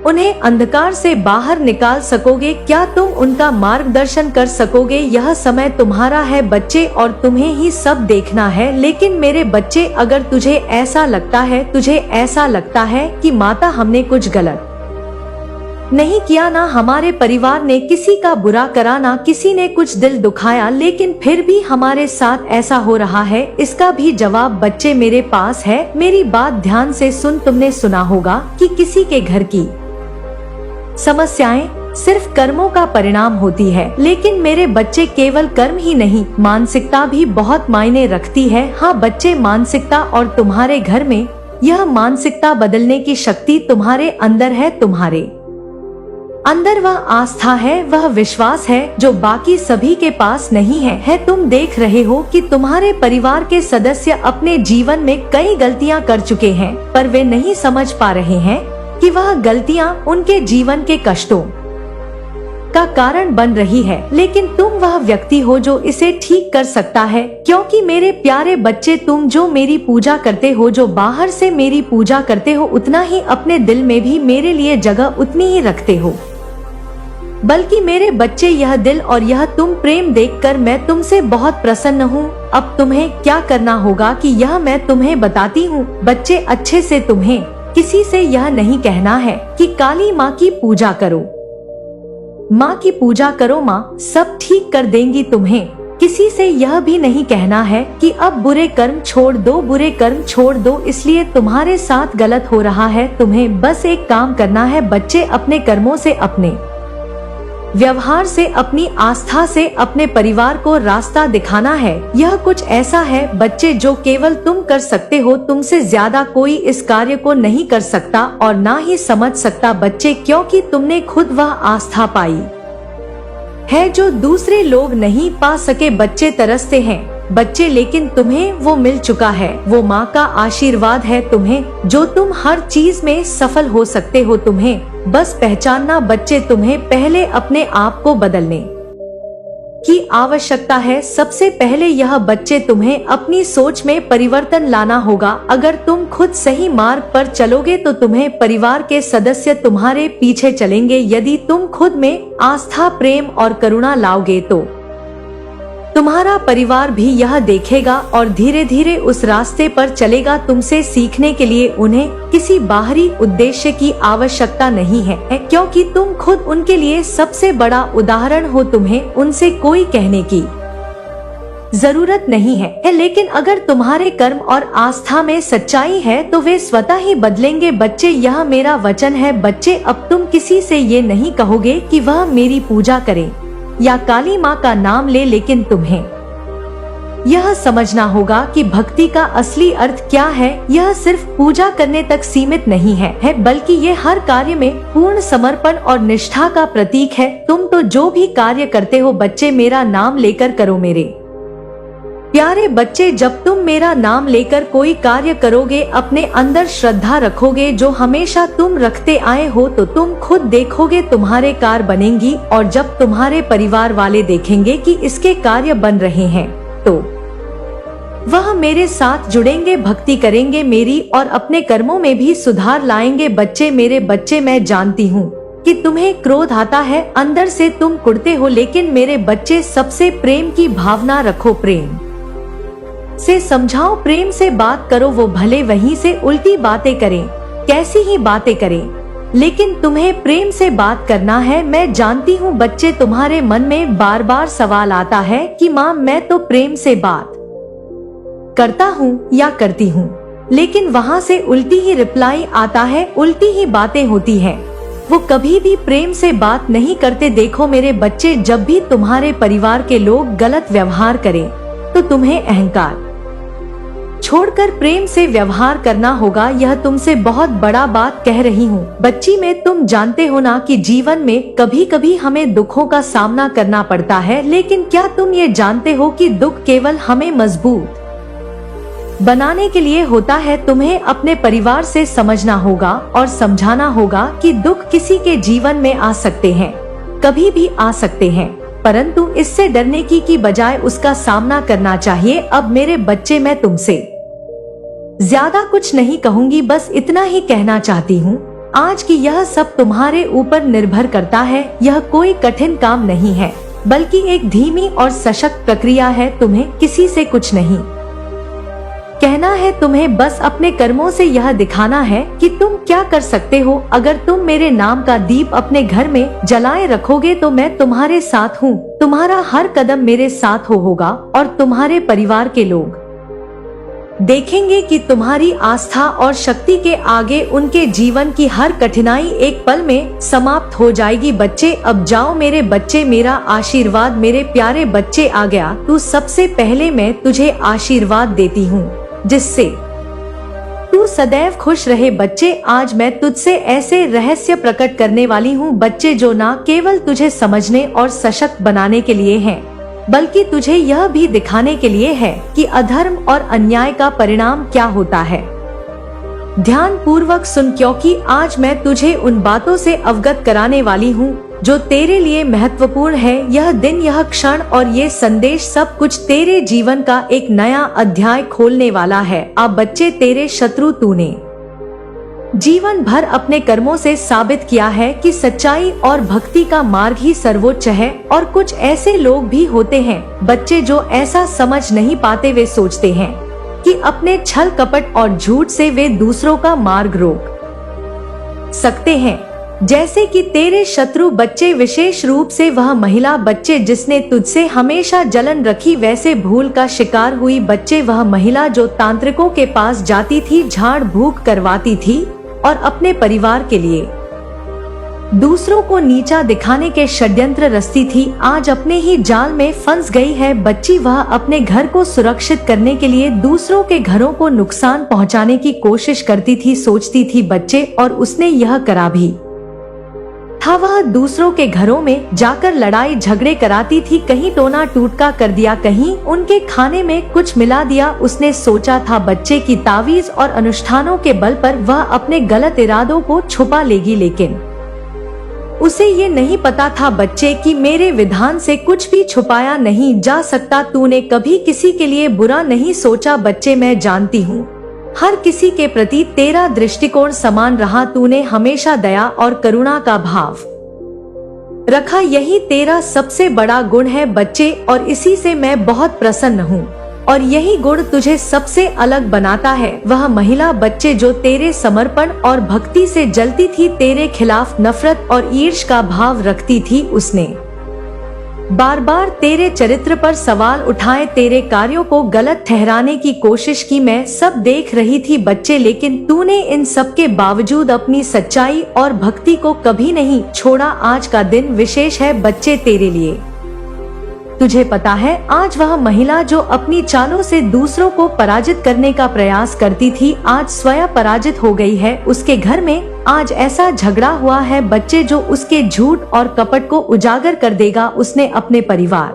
A: उन्हें अंधकार से बाहर निकाल सकोगे? क्या तुम उनका मार्गदर्शन कर सकोगे? यह समय तुम्हारा है बच्चे, और तुम्हें ही सब देखना है। लेकिन मेरे बच्चे, अगर तुझे ऐसा लगता है कि माता हमने कुछ गलत नहीं किया, ना हमारे परिवार ने किसी का बुरा करा, ना किसी ने कुछ दिल दुखाया, लेकिन फिर भी हमारे साथ ऐसा हो रहा है, इसका भी जवाब बच्चे मेरे पास है। मेरी बात ध्यान से सुन। तुमने सुना होगा कि किसी के घर की समस्याएं सिर्फ कर्मों का परिणाम होती है, लेकिन मेरे बच्चे, केवल कर्म ही नहीं, मानसिकता भी बहुत मायने रखती है। हाँ बच्चे, मानसिकता, और तुम्हारे घर में यह मानसिकता बदलने की शक्ति तुम्हारे अंदर है। तुम्हारे अंदर वह आस्था है, वह विश्वास है जो बाकी सभी के पास नहीं है। तुम देख रहे हो कि तुम्हारे परिवार के सदस्य अपने जीवन में कई गलतियां कर चुके हैं, पर वे नहीं समझ पा रहे हैं कि वह गलतियां उनके जीवन के कष्टों का कारण बन रही है, लेकिन तुम वह व्यक्ति हो जो इसे ठीक कर सकता है। क्योंकि मेरे प्यारे बच्चे, तुम जो मेरी पूजा करते हो, जो बाहर से मेरी पूजा करते हो, उतना ही अपने दिल में भी मेरे लिए जगह उतनी ही रखते हो। बल्कि मेरे बच्चे, यह दिल और यह तुम प्रेम देखकर मैं तुमसे बहुत प्रसन्न हूँ। अब तुम्हें क्या करना होगा कि यह मैं तुम्हें बताती हूँ। बच्चे, अच्छे से तुम्हें किसी से यह नहीं कहना है कि काली माँ की पूजा करो, माँ की पूजा करो, माँ सब ठीक कर देंगी तुम्हें। किसी से यह भी नहीं कहना है कि अब बुरे कर्म छोड़ दो, बुरे कर्म छोड़ दो, इसलिए तुम्हारे साथ गलत हो रहा है। तुम्हें बस एक काम करना है बच्चे, अपने कर्मों से, अपने व्यवहार से, अपनी आस्था से अपने परिवार को रास्ता दिखाना है। यह कुछ ऐसा है बच्चे जो केवल तुम कर सकते हो, तुमसे ज्यादा कोई इस कार्य को नहीं कर सकता और ना ही समझ सकता बच्चे, क्योंकि तुमने खुद वह आस्था पाई है जो दूसरे लोग नहीं पा सके। बच्चे तरसते हैं बच्चे, लेकिन तुम्हें वो मिल चुका है, वो माँ का आशीर्वाद है तुम्हें, जो तुम हर चीज में सफल हो सकते हो। तुम्हें बस पहचानना बच्चे, तुम्हें पहले अपने आप को बदलने की आवश्यकता है। सबसे पहले यह बच्चे, तुम्हें अपनी सोच में परिवर्तन लाना होगा। अगर तुम खुद सही मार्ग पर चलोगे तो तुम्हें परिवार के सदस्य तुम्हारे पीछे चलेंगे। यदि तुम खुद में आस्था, प्रेम और करुणा लाओगे तो तुम्हारा परिवार भी यह देखेगा और धीरे धीरे उस रास्ते पर चलेगा। तुमसे सीखने के लिए उन्हें किसी बाहरी उद्देश्य की आवश्यकता नहीं है, क्योंकि तुम खुद उनके लिए सबसे बड़ा उदाहरण हो। तुम्हें उनसे कोई कहने की जरूरत नहीं है, लेकिन अगर तुम्हारे कर्म और आस्था में सच्चाई है तो वे स्वतः ही बदलेंगे। बच्चे, यह मेरा वचन है बच्चे, अब तुम किसी से ये नहीं कहोगे कि वह मेरी पूजा करे या काली माँ का नाम ले, लेकिन तुम्हें यह समझना होगा कि भक्ति का असली अर्थ क्या है। यह सिर्फ पूजा करने तक सीमित नहीं है, बल्कि ये हर कार्य में पूर्ण समर्पण और निष्ठा का प्रतीक है। तुम तो जो भी कार्य करते हो बच्चे, मेरा नाम लेकर करो। मेरे प्यारे बच्चे, जब तुम मेरा नाम लेकर कोई कार्य करोगे, अपने अंदर श्रद्धा रखोगे जो हमेशा तुम रखते आए हो, तो तुम खुद देखोगे तुम्हारे कार्य बनेंगी। और जब तुम्हारे परिवार वाले देखेंगे कि इसके कार्य बन रहे हैं तो वह मेरे साथ जुड़ेंगे, भक्ति करेंगे मेरी और अपने कर्मों में भी सुधार लाएंगे। बच्चे, मेरे बच्चे, मैं जानती हूँ कि तुम्हें क्रोध आता है, अंदर से तुम कुढ़ते हो, लेकिन मेरे बच्चे सबसे प्रेम की भावना रखो, प्रेम से समझाओ, प्रेम से बात करो। वो भले वहीं से उल्टी बातें करें, कैसी ही बातें करें, लेकिन तुम्हें प्रेम से बात करना है। मैं जानती हूँ बच्चे, तुम्हारे मन में बार बार सवाल आता है कि माँ, मैं तो प्रेम से बात करता हूँ या करती हूँ, लेकिन वहाँ से उल्टी ही रिप्लाई आता है, उल्टी ही बातें होती हैं। वो कभी भी प्रेम से बात नहीं करते। देखो मेरे बच्चे, जब भी तुम्हारे परिवार के लोग गलत व्यवहार करें तो तुम्हें अहंकार छोड़कर प्रेम से व्यवहार करना होगा। यह तुमसे बहुत बड़ा बात कह रही हूँ बच्ची में। तुम जानते हो ना कि जीवन में कभी कभी हमें दुखों का सामना करना पड़ता है, लेकिन क्या तुम ये जानते हो कि दुख केवल हमें मजबूत बनाने के लिए होता है। तुम्हें अपने परिवार से समझना होगा और समझाना होगा कि दुख किसी के जीवन में आ सकते हैं, कभी भी आ सकते हैं, परंतु इससे डरने की बजाय उसका सामना करना चाहिए। अब मेरे बच्चे, मैं तुमसे ज्यादा कुछ नहीं कहूंगी, बस इतना ही कहना चाहती हूँ आज कि यह सब तुम्हारे ऊपर निर्भर करता है। यह कोई कठिन काम नहीं है, बल्कि एक धीमी और सशक्त प्रक्रिया है। तुम्हें किसी से कुछ नहीं कहना है, तुम्हें बस अपने कर्मों से यह दिखाना है कि तुम क्या कर सकते हो। अगर तुम मेरे नाम का दीप अपने घर में जलाए रखोगे तो मैं तुम्हारे साथ हूँ। तुम्हारा हर कदम मेरे साथ होगा और तुम्हारे परिवार के लोग देखेंगे कि तुम्हारी आस्था और शक्ति के आगे उनके जीवन की हर कठिनाई एक पल में समाप्त हो जाएगी। बच्चे, अब जाओ मेरे बच्चे, मेरा आशीर्वाद मेरे प्यारे बच्चे आ गया। तू सबसे पहले मैं तुझे आशीर्वाद देती हूँ जिससे तू सदैव खुश रहे। बच्चे, आज मैं तुझसे ऐसे रहस्य प्रकट करने वाली हूँ बच्चे, जो न केवल तुझे समझने और सशक्त बनाने के लिए हैं, बल्कि तुझे यह भी दिखाने के लिए है कि अधर्म और अन्याय का परिणाम क्या होता है। ध्यान पूर्वक सुन, क्योंकि आज मैं तुझे उन बातों से अवगत कराने वाली हूँ जो तेरे लिए महत्वपूर्ण है। यह दिन, यह क्षण और ये संदेश सब कुछ तेरे जीवन का एक नया अध्याय खोलने वाला है। अब बच्चे, तेरे शत्रु तूने जीवन भर अपने कर्मों से साबित किया है कि सच्चाई और भक्ति का मार्ग ही सर्वोच्च है। और कुछ ऐसे लोग भी होते हैं बच्चे जो ऐसा समझ नहीं पाते। वे सोचते हैं कि अपने छल कपट और झूठ से वे दूसरों का मार्ग रोक सकते हैं। जैसे कि तेरे शत्रु बच्चे, विशेष रूप से वह महिला बच्चे जिसने तुझसे हमेशा जलन रखी, वैसे भूल का शिकार हुई बच्चे, वह महिला जो तांत्रिकों के पास जाती थी, झाड़ फूक करवाती थी और अपने परिवार के लिए दूसरों को नीचा दिखाने के षड्यंत्र रचती थी, आज अपने ही जाल में फंस गई है बच्ची। वह अपने घर को सुरक्षित करने के लिए दूसरों के घरों को नुकसान पहुंचाने की कोशिश करती थी, सोचती थी बच्चे, और उसने यह करा भी था। वह दूसरों के घरों में जाकर लड़ाई झगड़े कराती थी, कहीं टोना टूटका कर दिया, कहीं उनके खाने में कुछ मिला दिया। उसने सोचा था बच्चे की तावीज और अनुष्ठानों के बल पर वह अपने गलत इरादों को छुपा लेगी, लेकिन उसे ये नहीं पता था बच्चे कि मेरे विधान से कुछ भी छुपाया नहीं जा सकता। तूने कभी किसी के लिए बुरा नहीं सोचा बच्चे, मैं जानती हूँ हर किसी के प्रति तेरा दृष्टिकोण समान रहा। तूने हमेशा दया और करुणा का भाव रखा, यही तेरा सबसे बड़ा गुण है बच्चे, और इसी से मैं बहुत प्रसन्न हूँ। और यही गुण तुझे सबसे अलग बनाता है। वह महिला बच्चे जो तेरे समर्पण और भक्ति से जलती थी, तेरे खिलाफ नफरत और ईर्ष का भाव रखती थी, उसने बार बार तेरे चरित्र पर सवाल उठाए, तेरे कार्यों को गलत ठहराने की कोशिश की। मैं सब देख रही थी बच्चे, लेकिन तूने इन सब के बावजूद अपनी सच्चाई और भक्ति को कभी नहीं छोड़ा। आज का दिन विशेष है बच्चे तेरे लिए। तुझे पता है आज वह महिला जो अपनी चालों से दूसरों को पराजित करने का प्रयास करती थी, आज स्वयं पराजित हो गई है। उसके घर में आज ऐसा झगड़ा हुआ है बच्चे जो उसके झूठ और कपट को उजागर कर देगा। उसने अपने परिवार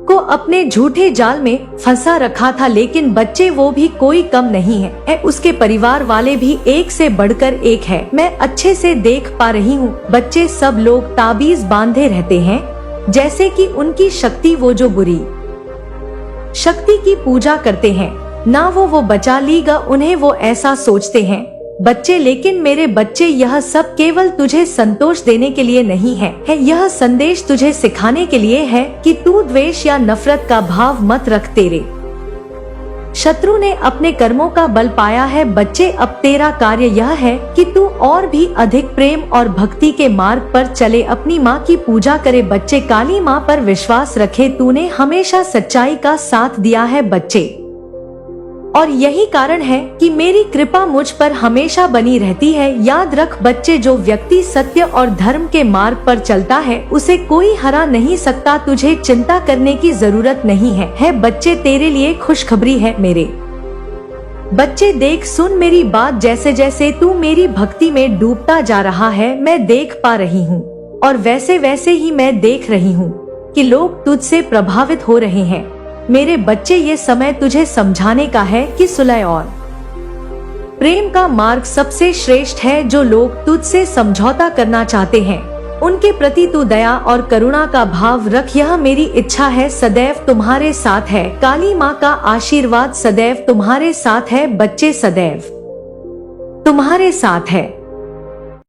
A: को अपने झूठे जाल में फंसा रखा था, लेकिन बच्चे वो भी कोई कम नहीं है। उसके परिवार वाले भी एक से बढ़कर एक है। मैं अच्छे से देख पा रही हूँ बच्चे, सब लोग ताबीज बांधे रहते हैं जैसे कि उनकी शक्ति, वो जो बुरी शक्ति की पूजा करते हैं ना वो बचा लीगा उन्हें, वो ऐसा सोचते हैं बच्चे। लेकिन मेरे बच्चे, यह सब केवल तुझे संतोष देने के लिए नहीं है। यह संदेश तुझे सिखाने के लिए है कि तू द्वेष या नफरत का भाव मत रख। तेरे शत्रु ने अपने कर्मों का बल पाया है बच्चे, अब तेरा कार्य यह है कि तू और भी अधिक प्रेम और भक्ति के मार्ग पर चले, अपनी माँ की पूजा करे बच्चे, काली माँ पर विश्वास रखे। तूने हमेशा सच्चाई का साथ दिया है बच्चे, और यही कारण है कि मेरी कृपा मुझ पर हमेशा बनी रहती है। याद रख बच्चे, जो व्यक्ति सत्य और धर्म के मार्ग पर चलता है उसे कोई हरा नहीं सकता। तुझे चिंता करने की जरूरत नहीं है बच्चे, तेरे लिए खुशखबरी है मेरे बच्चे। देख सुन मेरी बात, जैसे जैसे तू मेरी भक्ति में डूबता जा रहा है मैं देख पा रही हूँ, और वैसे वैसे ही मैं देख रही हूँ कि लोग तुझसे प्रभावित हो रहे हैं। मेरे बच्चे, ये समय तुझे समझाने का है कि सुलह और प्रेम का मार्ग सबसे श्रेष्ठ है। जो लोग तुझसे समझौता करना चाहते हैं उनके प्रति तू दया और करुणा का भाव रख। यह मेरी इच्छा है, सदैव तुम्हारे साथ है। काली माँ का आशीर्वाद सदैव तुम्हारे साथ है बच्चे, सदैव तुम्हारे साथ है।